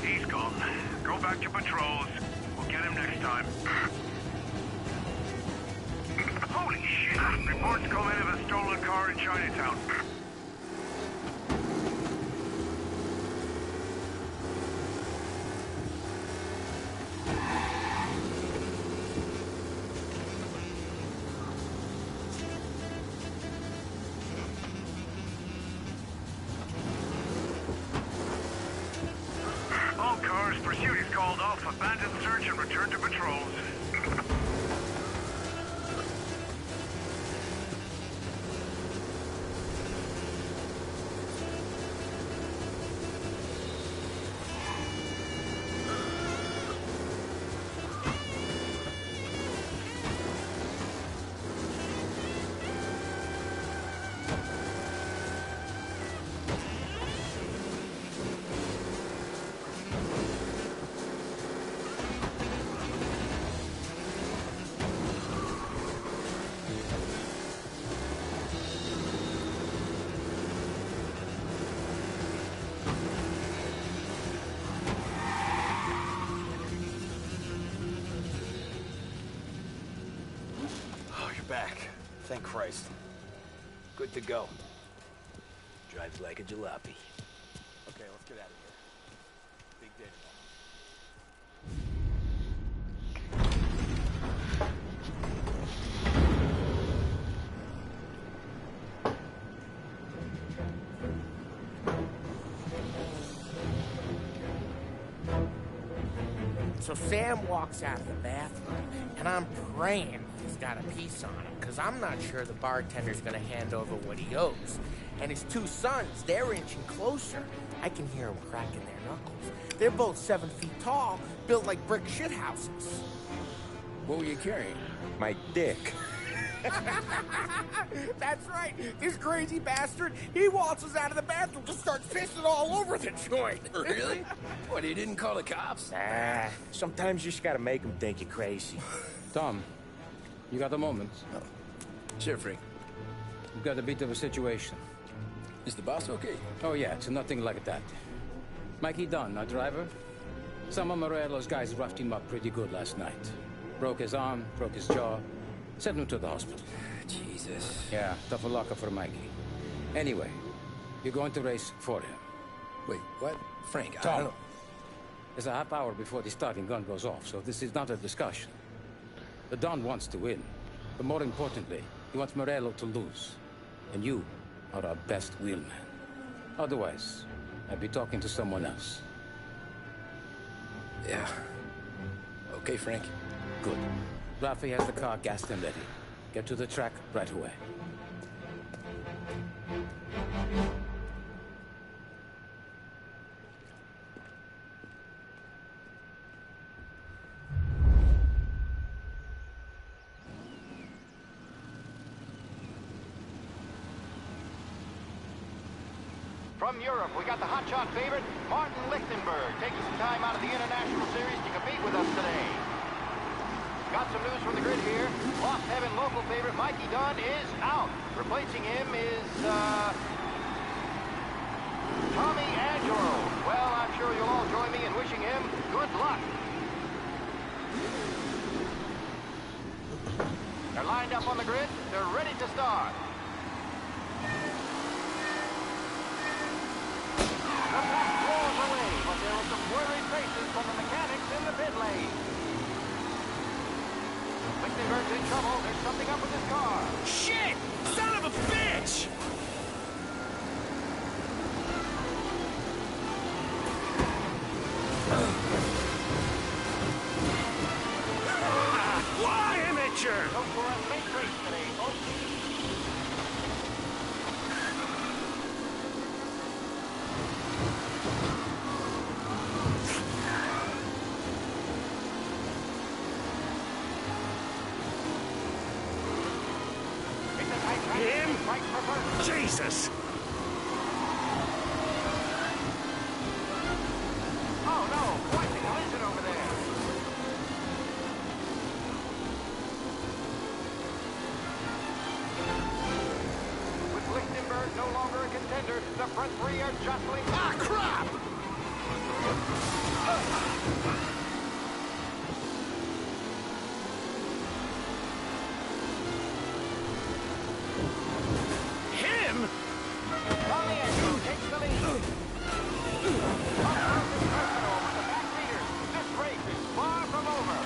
Speaker 15: He's gone. Go back to patrols. We'll get him next time. Holy shit! Reports come in of a stolen car in Chinatown. All cars, pursuit is called off. Abandon search and return to patrols.
Speaker 2: Back. Thank Christ. Good to go. Drives like a jalopy. Okay, let's get out of here. Big day
Speaker 10: So Sam walks out of the bathroom, and I'm praying he's got a piece on him, because I'm not sure the bartender's going to hand over what he owes. And his two sons, they're inching closer. I can hear them cracking their knuckles. They're both 7 feet tall, built like brick shithouses.
Speaker 2: What were you carrying?
Speaker 8: My dick.
Speaker 20: That's right. This crazy bastard, he waltzes out of the bathroom and starts pissing all over the joint.
Speaker 2: Really? What, he didn't call the cops?
Speaker 20: Sometimes you just gotta make them think you're crazy.
Speaker 12: Tom, you got a moment?
Speaker 2: Oh. Sure, Frank.
Speaker 12: We've got a bit of a situation.
Speaker 2: Is the boss okay?
Speaker 12: Oh, yeah, it's nothing like that. Mikey Dunn, our driver. Some of Morello's guys roughed him up pretty good last night. Broke his arm, broke his jaw, sent him to the hospital.
Speaker 2: Jesus.
Speaker 12: Yeah, tough luck for Mikey. Anyway, you're going to race for him.
Speaker 2: Wait, what? Frank, I
Speaker 12: Tom,
Speaker 2: don't know.
Speaker 12: there's a half hour before the starting gun goes off, so this is not a discussion. The Don wants to win, but more importantly, he wants Morello to lose. And you are our best wheelman. Otherwise, I'd be talking to someone else.
Speaker 2: Yeah. Okay, Frank.
Speaker 12: Good. Rafi has the car gassed and ready. Get to the track right away.
Speaker 18: From Europe, we got the hotshot favorite, Martin Lichtenberg, taking some time out of the International Series to compete with us today. Got some news from the grid here. Lost Heaven local favorite Mikey Dunn is out. Replacing him is, Tommy Angelo. Well, I'm sure you'll all join me in wishing him good luck. They're lined up on the grid. They're ready to start. The pack roars away, but there are some worried faces from the mechanics in the pit lane. Lichtenberg's in trouble. There's something up with his car.
Speaker 20: Shit! Son of a bitch! Why amateur?
Speaker 18: Hope for a safe race today, folks.
Speaker 20: Him? Jesus!
Speaker 18: Oh no, quite the collision over there. With Lichtenberg no longer a contender, the front three are jostling.
Speaker 20: Ah, crap! Him?
Speaker 18: Tommy Angelo takes the lead. Up close and personal with the back leaders. This race is far from over.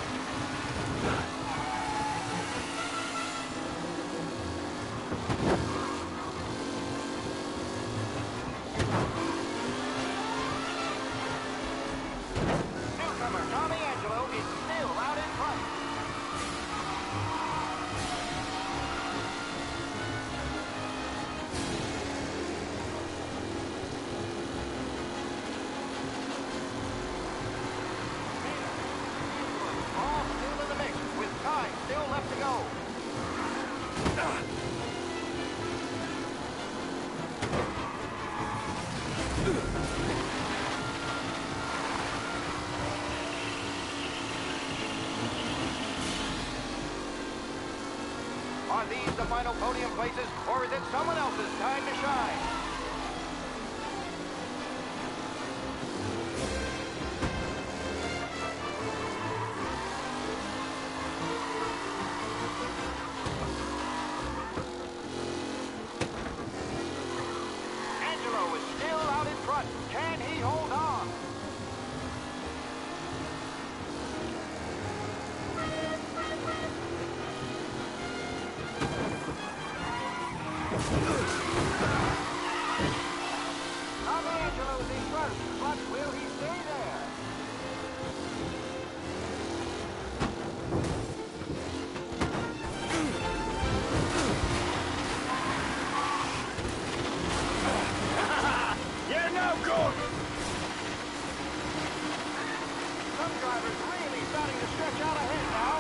Speaker 18: Newcomer Tommy Angelo is still out in front. All still in the mix, with time still left to go. Are these the final podium places, or is it someone else's time to shine? Angelo is still out in front. Can he hold on? Tommy Angelo is in front, but will he stay there?
Speaker 20: You're no good!
Speaker 18: Some drivers really starting to stretch out ahead now.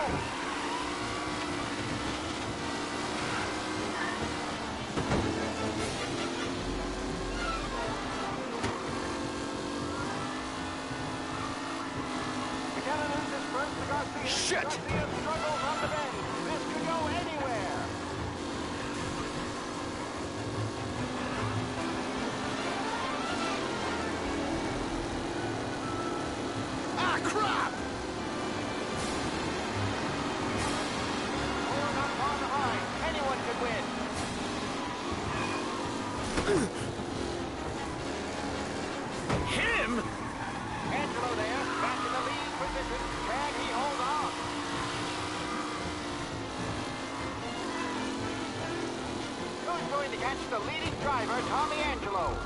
Speaker 18: Shit! Struggles on the bend. This could go anywhere.
Speaker 9: Ah, crap!
Speaker 18: Or not far behind. Anyone could win.
Speaker 20: Him?
Speaker 18: Angelo there, back in the lead position. Can he hold on? Who's going to catch the leading driver, Tommy Angelo?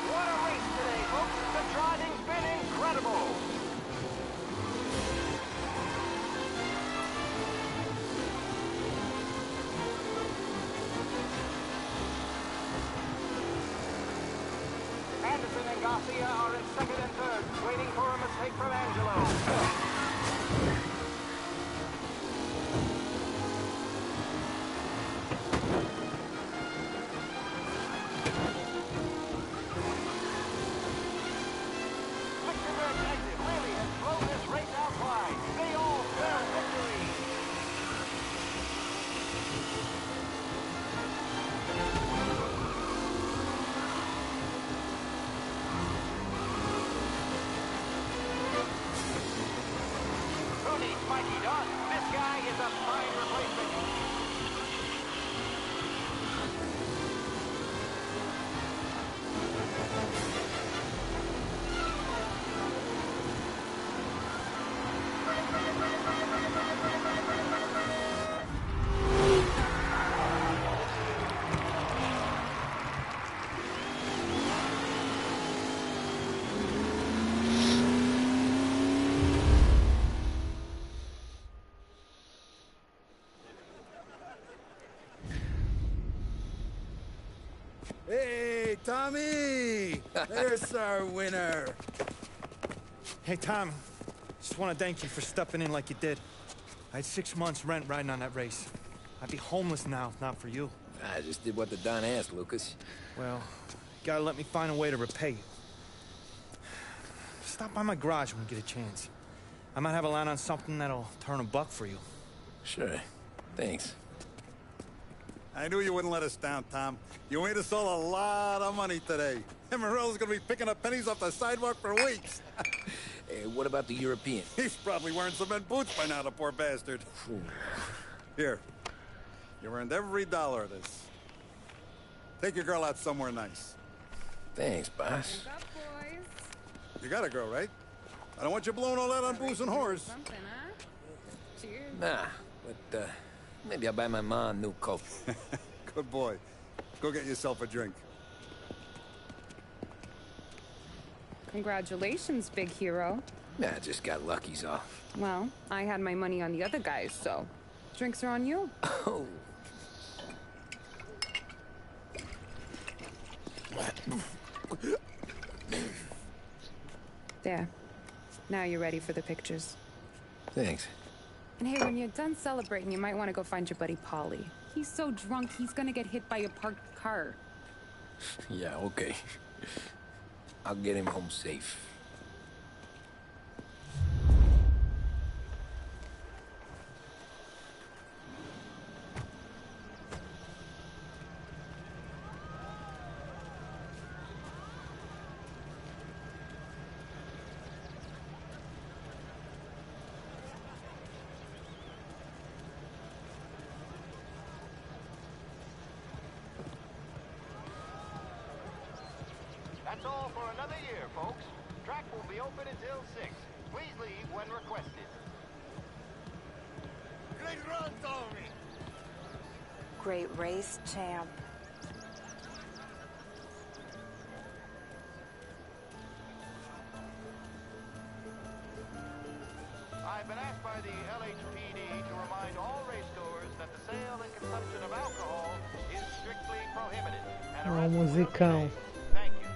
Speaker 18: What a race today, folks. The driving's been incredible. Anderson and Garcia are in second and third, waiting for a mistake from Angelo. Lichtenberg's exit really has blown this race out wide. They all spell victory. Who needs Mikey Dunn? This guy is a fine replacement.
Speaker 9: Hey, Tommy! There's our winner.
Speaker 8: Hey, Tom. Just want to thank you for stepping in like you did. I had 6 months rent riding on that race. I'd be homeless now if not for you.
Speaker 2: I just did what the Don asked, Lucas.
Speaker 8: Well, you gotta let me find a way to repay you. Stop by my garage when you get a chance. I might have a line on something that'll turn $1 for you.
Speaker 2: Sure. Thanks.
Speaker 9: I knew you wouldn't let us down, Tom. You made us all a lot of money today. And Morello's gonna be picking up pennies off the sidewalk for weeks.
Speaker 2: Hey, what about the European?
Speaker 9: He's probably wearing cement boots by now, the poor bastard. Here. You earned every dollar of this. Take your girl out somewhere nice.
Speaker 2: Thanks, boss.
Speaker 9: You got a girl, right? I don't want you blowing all that on booze and whores.
Speaker 22: Something, huh? Cheers.
Speaker 2: Nah, but maybe I'll buy my mom a new coat.
Speaker 9: Good boy. Go get yourself a drink.
Speaker 22: Congratulations, big hero.
Speaker 2: Nah, I just got lucky's off.
Speaker 22: Well, I had my money on the other guys, so drinks are on you.
Speaker 2: Oh.
Speaker 22: There. Now you're ready for the pictures.
Speaker 2: Thanks.
Speaker 22: And hey, when you're done celebrating, you might want to go find your buddy Paulie. He's so drunk, he's gonna get hit by a parked car.
Speaker 2: Yeah, okay. I'll get him home safe.
Speaker 18: That's all for another year, folks. Track will be open until 6. Please leave when requested.
Speaker 17: Great run, Tommy!
Speaker 11: Great race, champ.
Speaker 18: I've been asked by the LHPD to remind all racegoers that the sale and consumption of alcohol is strictly prohibited. And
Speaker 4: Ó, o musicão.
Speaker 18: thank you.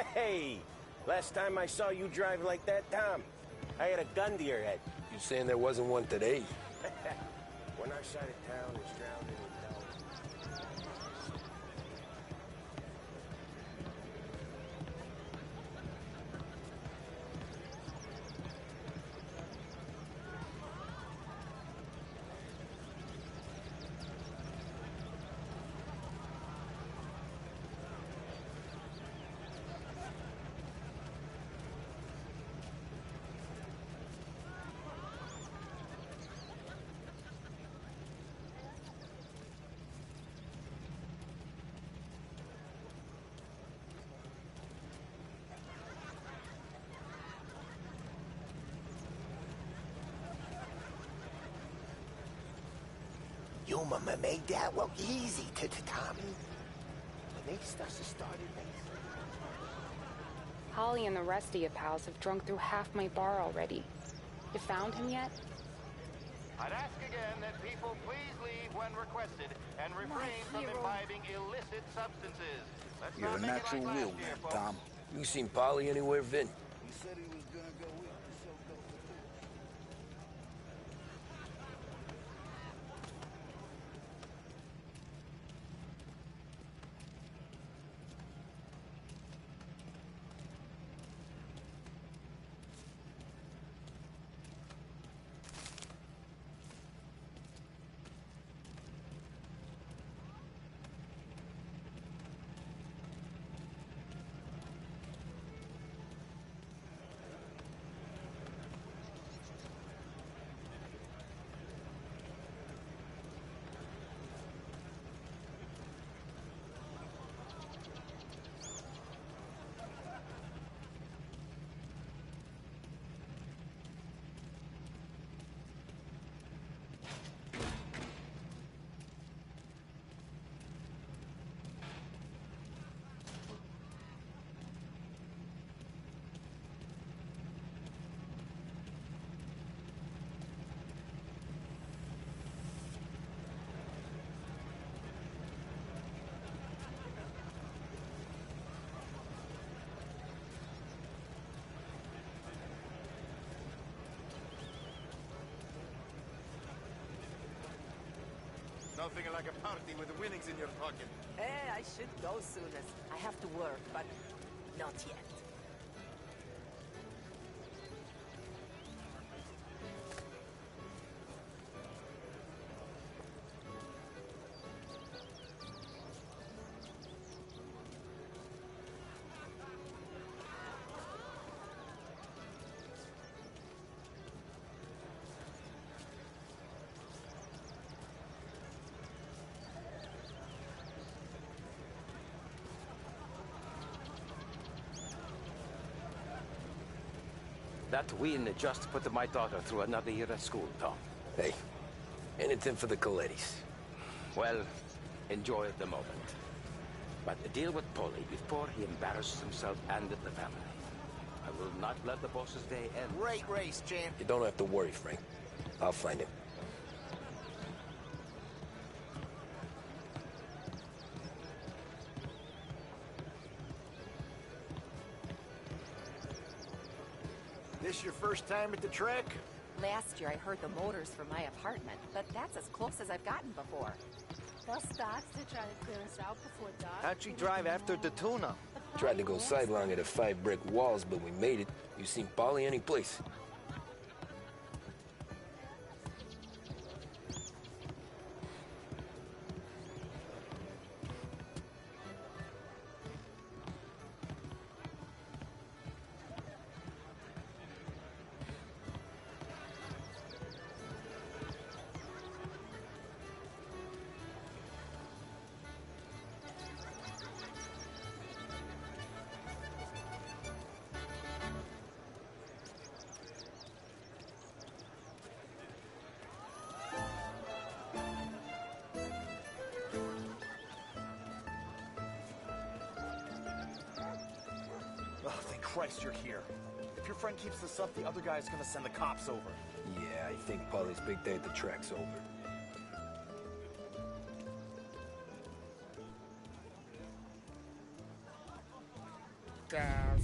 Speaker 20: Hey! Last time I saw you drive like that, Tom, I had a gun to your head.
Speaker 2: You saying there wasn't one today?
Speaker 20: When our side of town is drowned in hell.
Speaker 13: You mama made that look easy to Tommy. When they stuff started,
Speaker 22: Holly and the rest of your pals have drunk through half my bar already. You found him yet?
Speaker 18: I'd ask again that people please leave when requested and refrain from imbibing illicit substances. Let's
Speaker 21: You're
Speaker 18: not
Speaker 21: a
Speaker 18: make it
Speaker 21: natural
Speaker 18: like
Speaker 21: will
Speaker 18: last year,
Speaker 21: man,
Speaker 18: folks.
Speaker 21: Tom.
Speaker 2: You seen Polly anywhere, Vin?
Speaker 21: He said he was gonna go with me, so go for two.
Speaker 17: Nothing like a party with the winnings in your pocket.
Speaker 16: I should go soon as I have to work, but not yet.
Speaker 12: That win just put my daughter through another year at school, Tom.
Speaker 2: Hey, anything for the Colettis.
Speaker 12: Well, enjoy the moment. But deal with Polly before he embarrasses himself and the family. I will not let the boss's day end.
Speaker 13: Great race, champ.
Speaker 2: You don't have to worry, Frank. I'll find him.
Speaker 5: This your first time at the track?
Speaker 16: Last year I heard the motors from my apartment, but that's as close as I've gotten before.
Speaker 7: Bus stops to try to clear us out before dark.
Speaker 8: How'd you drive after the tuna?
Speaker 2: Tried to go sidelong at the 5 brick walls, but we made it. You seen Polly any place?
Speaker 5: Oh, thank Christ you're here. If your friend keeps this up, the other guy's gonna send the cops over.
Speaker 2: Yeah, I think Polly's big day at the track's over.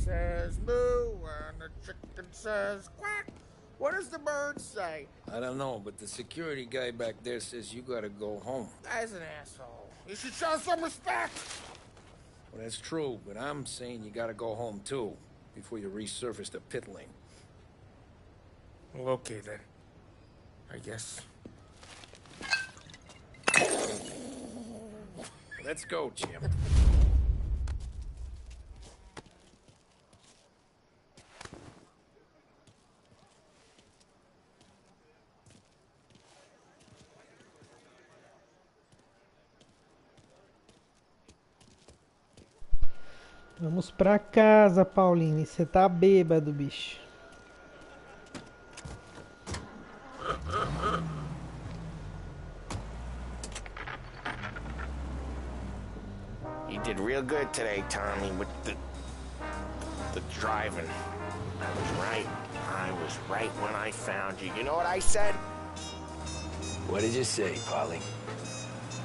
Speaker 20: says moo and the chicken says quack. What does the bird say?
Speaker 2: I don't know, but the security guy back there says you gotta go home.
Speaker 20: Guy's an asshole. You should show some respect.
Speaker 2: Well, that's true, but I'm saying you gotta go home too, before you resurface the pit lane.
Speaker 20: Well, okay then. I guess.
Speaker 2: Let's go, Jim.
Speaker 4: Vamos pra casa, Pauline. Você tá bêbado, bicho.
Speaker 10: You did real good today, Tommy, with the driving. I was right. I was right when I found you. You know what I said?
Speaker 2: What did you say, Polly?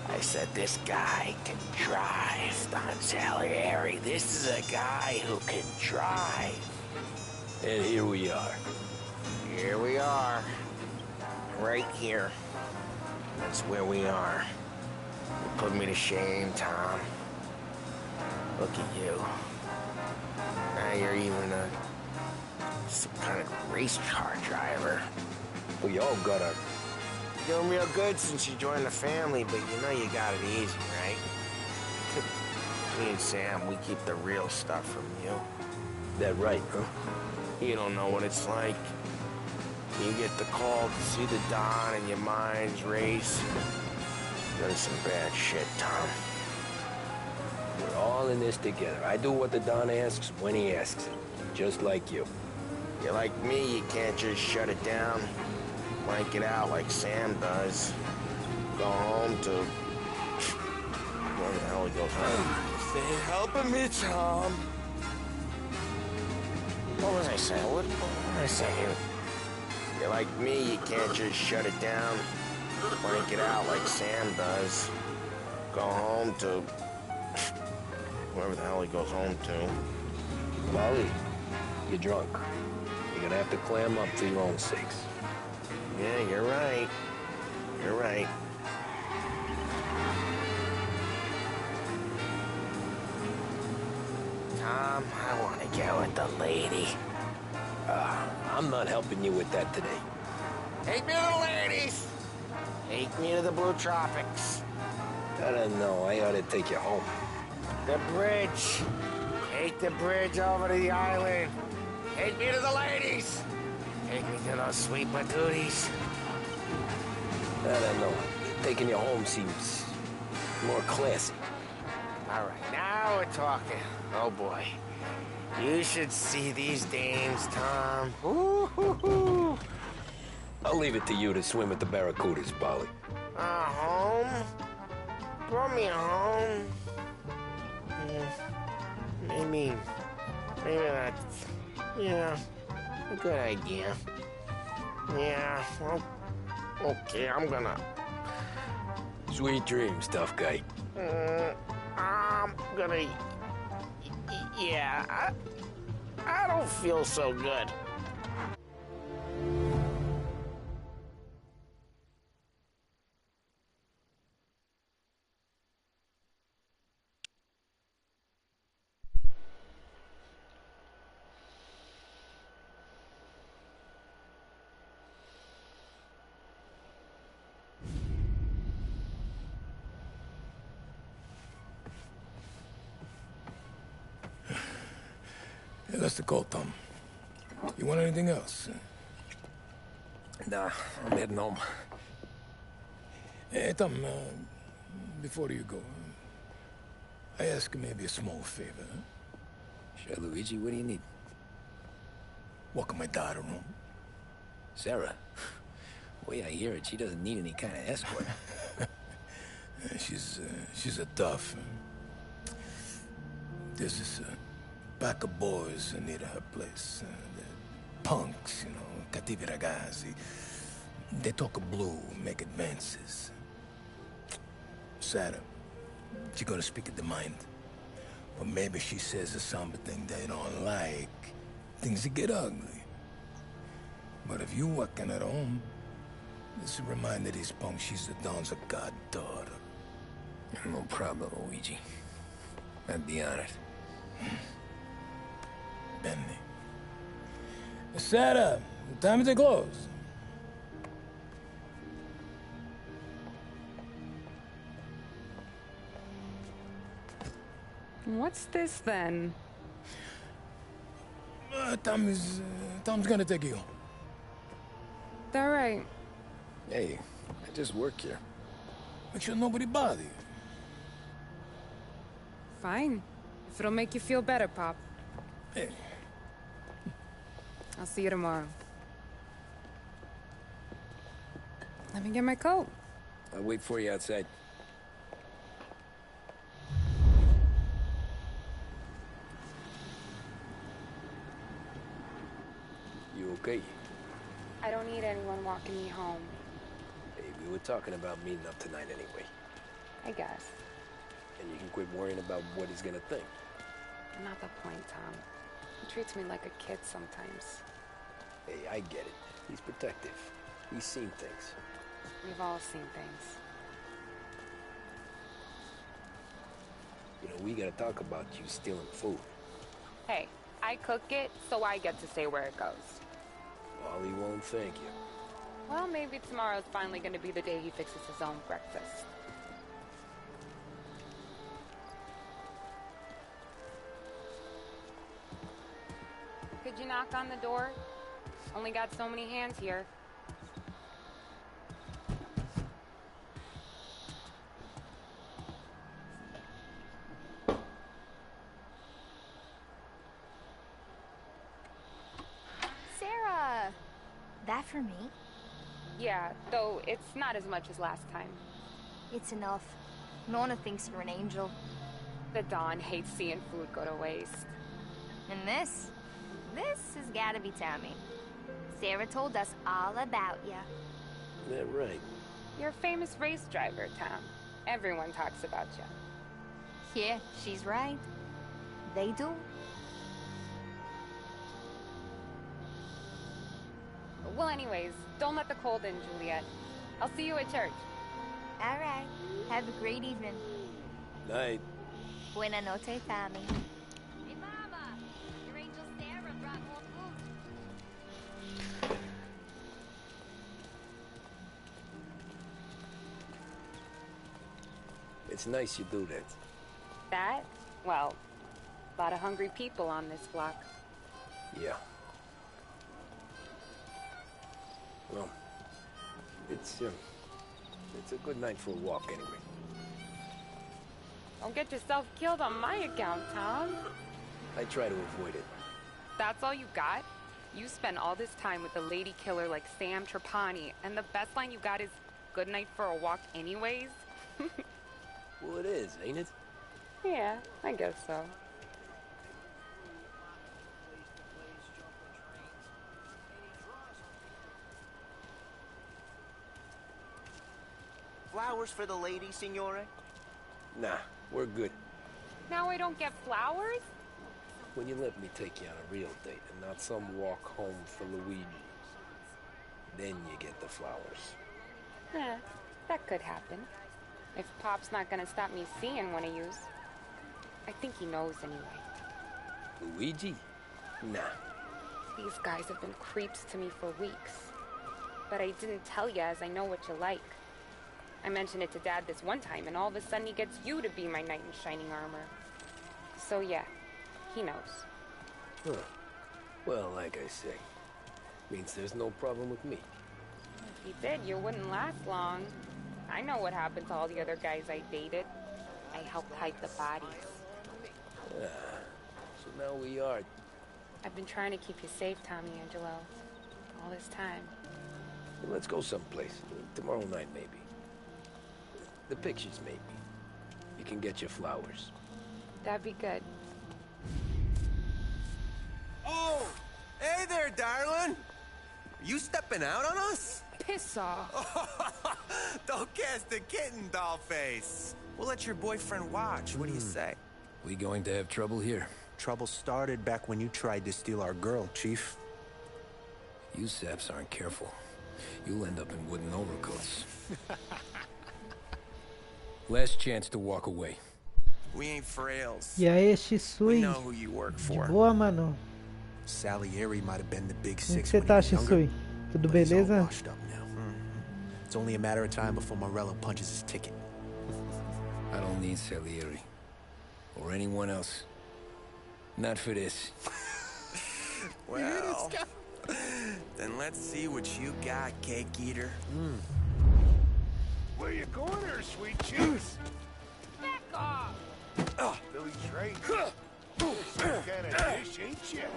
Speaker 10: I said, this guy can drive, Don Salieri. This is a guy who can drive.
Speaker 2: And here we are.
Speaker 10: Here we are. Right here. That's where we are. You put me to shame, Tom. Look at you. Now you're even some kind of race car driver.
Speaker 2: We all got our...
Speaker 10: You're doing real good since you joined the family, but you know you got it easy, right? Me and Sam, we keep the real stuff from you.
Speaker 2: That right, huh?
Speaker 10: You don't know what it's like. You get the call to see the Don and your mind's race. You're doing some bad shit, Tom.
Speaker 2: We're all in this together. I do what the Don asks when he asks it. Just like you.
Speaker 10: You're like me, you can't just shut it down. Blank it out like Sam does. Go home to... Where the hell he goes home? Stay helping me, Tom. What was I saying? What was I saying? You're like me, you can't just shut it down. Blank it out like Sam does. Go home to... wherever the hell he goes home to.
Speaker 2: Molly, you're drunk. You're gonna have to clam up for your own sakes.
Speaker 10: Yeah, you're right. You're right. Tom, I want to get with the lady.
Speaker 2: I'm not helping you with that today.
Speaker 10: Take me to the ladies! Take me to the Blue Tropics.
Speaker 2: I don't know. I ought to take you home.
Speaker 10: The bridge. Take the bridge over to the island. Take me to the ladies. Take me to those sweet patooties.
Speaker 2: I don't know. Taking you home seems more classy.
Speaker 10: All right, now we're talking. Oh, boy. You should see these dames, Tom. Ooh.
Speaker 2: I'll leave it to you to swim with the barracudas, Polly.
Speaker 10: Home? Brought me home. Maybe that's, a good idea. Yeah, well, okay, I'm gonna...
Speaker 2: Sweet dreams, tough guy.
Speaker 10: I'm gonna... Yeah, I don't feel so good.
Speaker 21: Hey, that's the call, Tom. You want anything else?
Speaker 2: Nah, I'm heading home.
Speaker 21: Hey, Tom, before you go, I ask maybe a small favor.
Speaker 2: Sure, Luigi, what do you need?
Speaker 21: Walk my daughter home.
Speaker 2: Sarah? Way I hear it, she doesn't need any kind of escort.
Speaker 21: She's a tough. There's this pack of boys near her place. Punks, cattivi ragazzi. They talk blue, make advances. Sarah, she gonna speak at the mind. Or maybe she says a somber thing they don't like. Things that get ugly. But if you working at home, this will remind these punks she's the Don's a goddaughter.
Speaker 2: No problem, Luigi. I'd be honored.
Speaker 21: Benny. Sarah, time to close.
Speaker 22: What's this then?
Speaker 21: Tom's gonna take you.
Speaker 22: All right.
Speaker 2: Hey, I just work here.
Speaker 21: Make sure nobody bother you.
Speaker 22: Fine. If it'll make you feel better, Pop.
Speaker 21: Hey.
Speaker 22: I'll see you tomorrow. Let me get my coat.
Speaker 2: I'll wait for you outside. You okay?
Speaker 22: I don't need anyone walking me home.
Speaker 2: Hey, we were talking about meeting up tonight anyway.
Speaker 22: I guess.
Speaker 2: And you can quit worrying about what he's gonna think.
Speaker 22: Not the point, Tom. He treats me like a kid sometimes.
Speaker 2: Hey, I get it. He's protective. He's seen things.
Speaker 22: We've all seen things.
Speaker 2: You know, we gotta talk about you stealing food.
Speaker 22: Hey, I cook it, so I get to say where it goes.
Speaker 2: Wally won't thank you.
Speaker 22: Well, maybe tomorrow's finally gonna be the day he fixes his own breakfast. Could you knock on the door? Only got so many hands here.
Speaker 14: Sarah! That for me?
Speaker 22: Yeah, though it's not as much as last time.
Speaker 14: It's enough. Nona thinks you're an angel.
Speaker 22: The Don hates seeing food go to waste.
Speaker 14: And this has gotta be Tommy. Sarah told us all about ya.
Speaker 2: That right.
Speaker 22: You're a famous race driver, Tom. Everyone talks about you.
Speaker 14: Yeah, she's right. They do.
Speaker 22: Well, anyways, don't let the cold in, Juliet. I'll see you at church.
Speaker 14: All right. Have a great evening.
Speaker 2: Night.
Speaker 14: Buena noche, Tommy.
Speaker 11: Hey, Mama! Your angel Sarah brought more food.
Speaker 2: It's nice you do that.
Speaker 22: That? Well, a lot of hungry people on this block.
Speaker 2: Yeah. Well, it's a good night for a walk anyway.
Speaker 22: Don't get yourself killed on my account, Tom.
Speaker 2: I try to avoid it.
Speaker 22: That's all you got? You spend all this time with a lady killer like Sam Trapani, and the best line you got is, "Good night for a walk anyways"?
Speaker 2: Well, it is, ain't it?
Speaker 22: Yeah, I guess so.
Speaker 19: Flowers for the lady, signore?
Speaker 2: Nah, we're good.
Speaker 22: Now I don't get flowers?
Speaker 2: When you let me take you on a real date and not some walk home for Luigi, then you get the flowers.
Speaker 22: That could happen. If Pop's not gonna stop me seeing one of yous. I think he knows anyway.
Speaker 2: Luigi? Nah.
Speaker 22: These guys have been creeps to me for weeks. But I didn't tell you as I know what you like. I mentioned it to Dad this one time, and all of a sudden he gets you to be my knight in shining armor. So yeah, he knows.
Speaker 2: Huh. Well, like I say, means there's no problem with me.
Speaker 22: If he did, you wouldn't last long. I know what happened to all the other guys I dated. I helped hide the bodies.
Speaker 2: So now we are.
Speaker 22: I've been trying to keep you safe, Tommy Angelo. All this time.
Speaker 2: Well, let's go someplace. Tomorrow night, maybe. The pictures, maybe. You can get your flowers.
Speaker 22: That'd be good.
Speaker 23: Oh! Hey there, darling! Are you stepping out on us?
Speaker 22: Piss off.
Speaker 23: Don't cast a kitten, doll face. We'll let your boyfriend watch. What do you say?
Speaker 2: We going to have trouble here?
Speaker 1: Trouble started back when you tried to steal our girl, Chief.
Speaker 2: You saps aren't careful. You'll end up in wooden overcoats. Last chance to walk away.
Speaker 23: We ain't frails.
Speaker 4: E aí, Shisui?
Speaker 23: We know who you work
Speaker 4: De
Speaker 23: for.
Speaker 4: boa, mano.
Speaker 1: Salieri might have been the big
Speaker 4: Como que
Speaker 1: six
Speaker 4: você
Speaker 1: when
Speaker 4: tá,
Speaker 1: he was younger,
Speaker 4: Shisui? Tudo
Speaker 1: but he's all
Speaker 4: beleza?
Speaker 1: washed up now. It's only a matter of time before Morello punches his ticket.
Speaker 2: I don't need Salieri. Or anyone else. Not for this.
Speaker 23: Well, then let's see what you got, cake eater.
Speaker 17: Where you going there, sweet cheeks?
Speaker 20: Back off!
Speaker 17: Billy Trey. Some kind of dish, ain't you?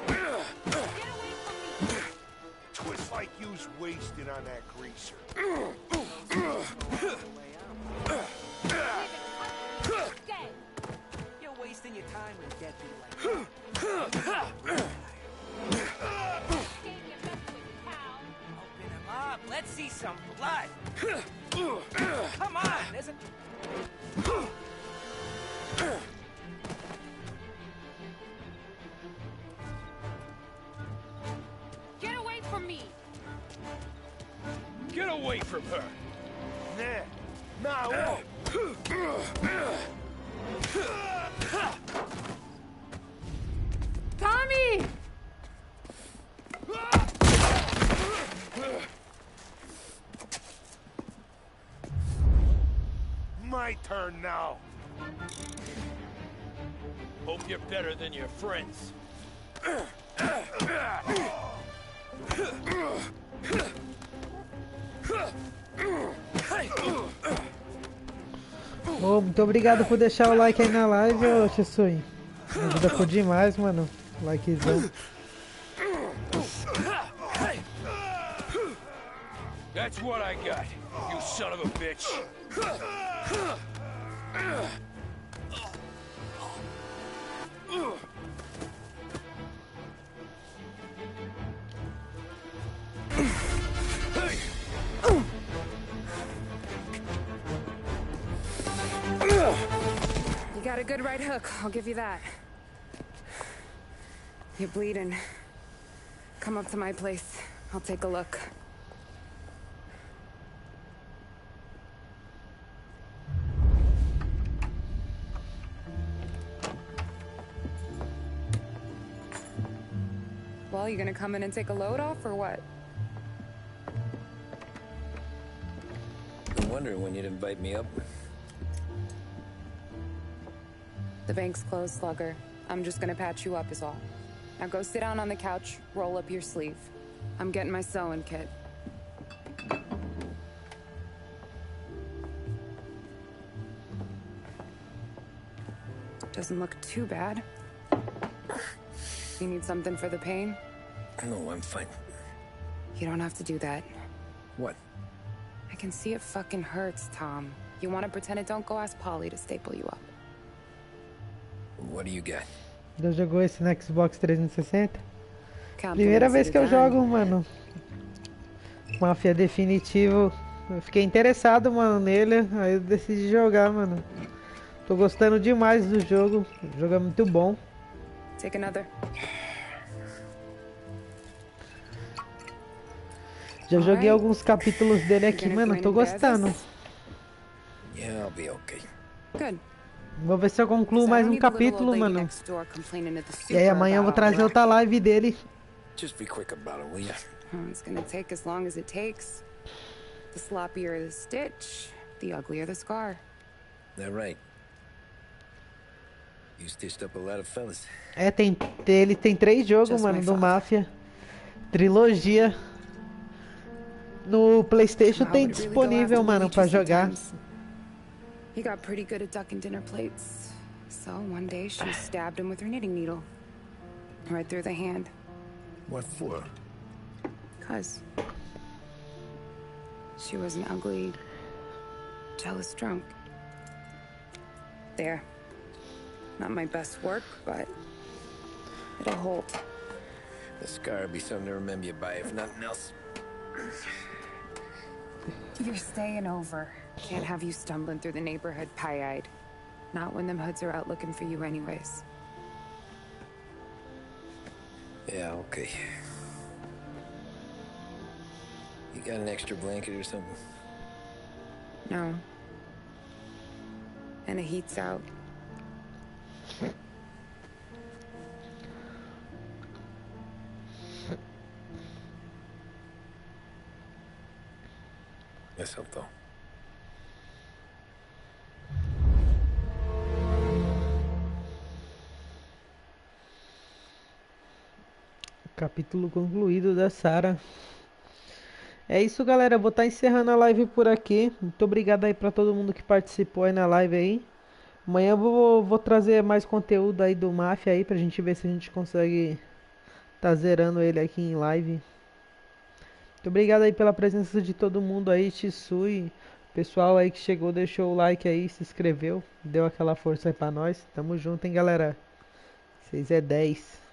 Speaker 17: Twist like you's wasted on that greaser.
Speaker 20: You're wasting your time with a deadbeat like that. Open him up. Let's see some blood. Come on. There's a...
Speaker 22: Get away from me!
Speaker 17: Get away from her. Nah. Nah.
Speaker 22: Tommy!
Speaker 17: My turn now. Hope you're better than your friends.
Speaker 4: Ô, muito obrigado por deixar o like aí na live, ô Shisui. Ajuda por demais, mano. Likezão.
Speaker 17: That's what I got, you son of a bitch.
Speaker 22: You got a good right hook, I'll give you that. You're bleeding. Come up to my place. I'll take a look. Well, you gonna come in and take a load off, or what?
Speaker 2: Been wondering when you'd invite me up.
Speaker 22: The bank's closed, Slugger. I'm just gonna patch you up is all. Now go sit down on the couch, roll up your sleeve. I'm getting my sewing kit. Doesn't look too bad. You need something for the pain?
Speaker 2: No, I'm fine.
Speaker 22: You don't have to do that.
Speaker 2: What?
Speaker 22: I can see it fucking hurts, Tom. You want to pretend it don't go ask Polly to staple you up.
Speaker 2: What do you got?
Speaker 4: Já jogou esse no Xbox 360? Primeira vez que eu jogo, mano. Mafia Definitivo. Eu fiquei interessado, mano, nele. Aí eu decidi jogar, mano. Tô gostando demais do jogo. O jogo é muito bom.
Speaker 22: Take another.
Speaker 4: Já joguei alguns capítulos dele aqui, mano. Tô gostando.
Speaker 2: Yeah, I'll be okay.
Speaker 22: Good.
Speaker 4: Vou ver se eu concluo mais um capítulo, mano. E aí amanhã eu vou trazer outra live dele.
Speaker 2: Just be quick about it, will ya?
Speaker 22: It's gonna take as long as it takes. The sloppier the stitch, the uglier the scar.
Speaker 2: That right. You stitched up a lot of fellas.
Speaker 4: É, ele tem 3 jogos, mano, do Mafia. Trilogia. No PlayStation tem disponível, mano, pra jogar.
Speaker 22: He got pretty good at ducking dinner plates. So one day she stabbed him with her knitting needle. Right through the hand.
Speaker 2: What for?
Speaker 22: 'Cause she was an ugly, jealous drunk. There. Not my best work, but it'll hold.
Speaker 2: The scar will be something to remember you by, if nothing else.
Speaker 22: You're staying over. Can't have you stumbling through the neighborhood pie-eyed. Not when them hoods are out looking for you anyways.
Speaker 2: Yeah, okay. You got an extra blanket or something?
Speaker 22: No. And the heat's out.
Speaker 2: Yes, helpful.
Speaker 4: Capítulo concluído da Sarah. É isso, galera. Eu vou estar encerrando a live por aqui. Muito obrigado aí pra todo mundo que participou aí na live aí. Amanhã eu vou trazer mais conteúdo aí do Mafia aí pra gente ver se a gente consegue tá zerando ele aqui em live. Muito obrigado aí pela presença de todo mundo aí, Tsui, pessoal aí que chegou, deixou o like aí, se inscreveu, deu aquela força aí pra nós. Tamo junto, hein, galera. Vocês é 10.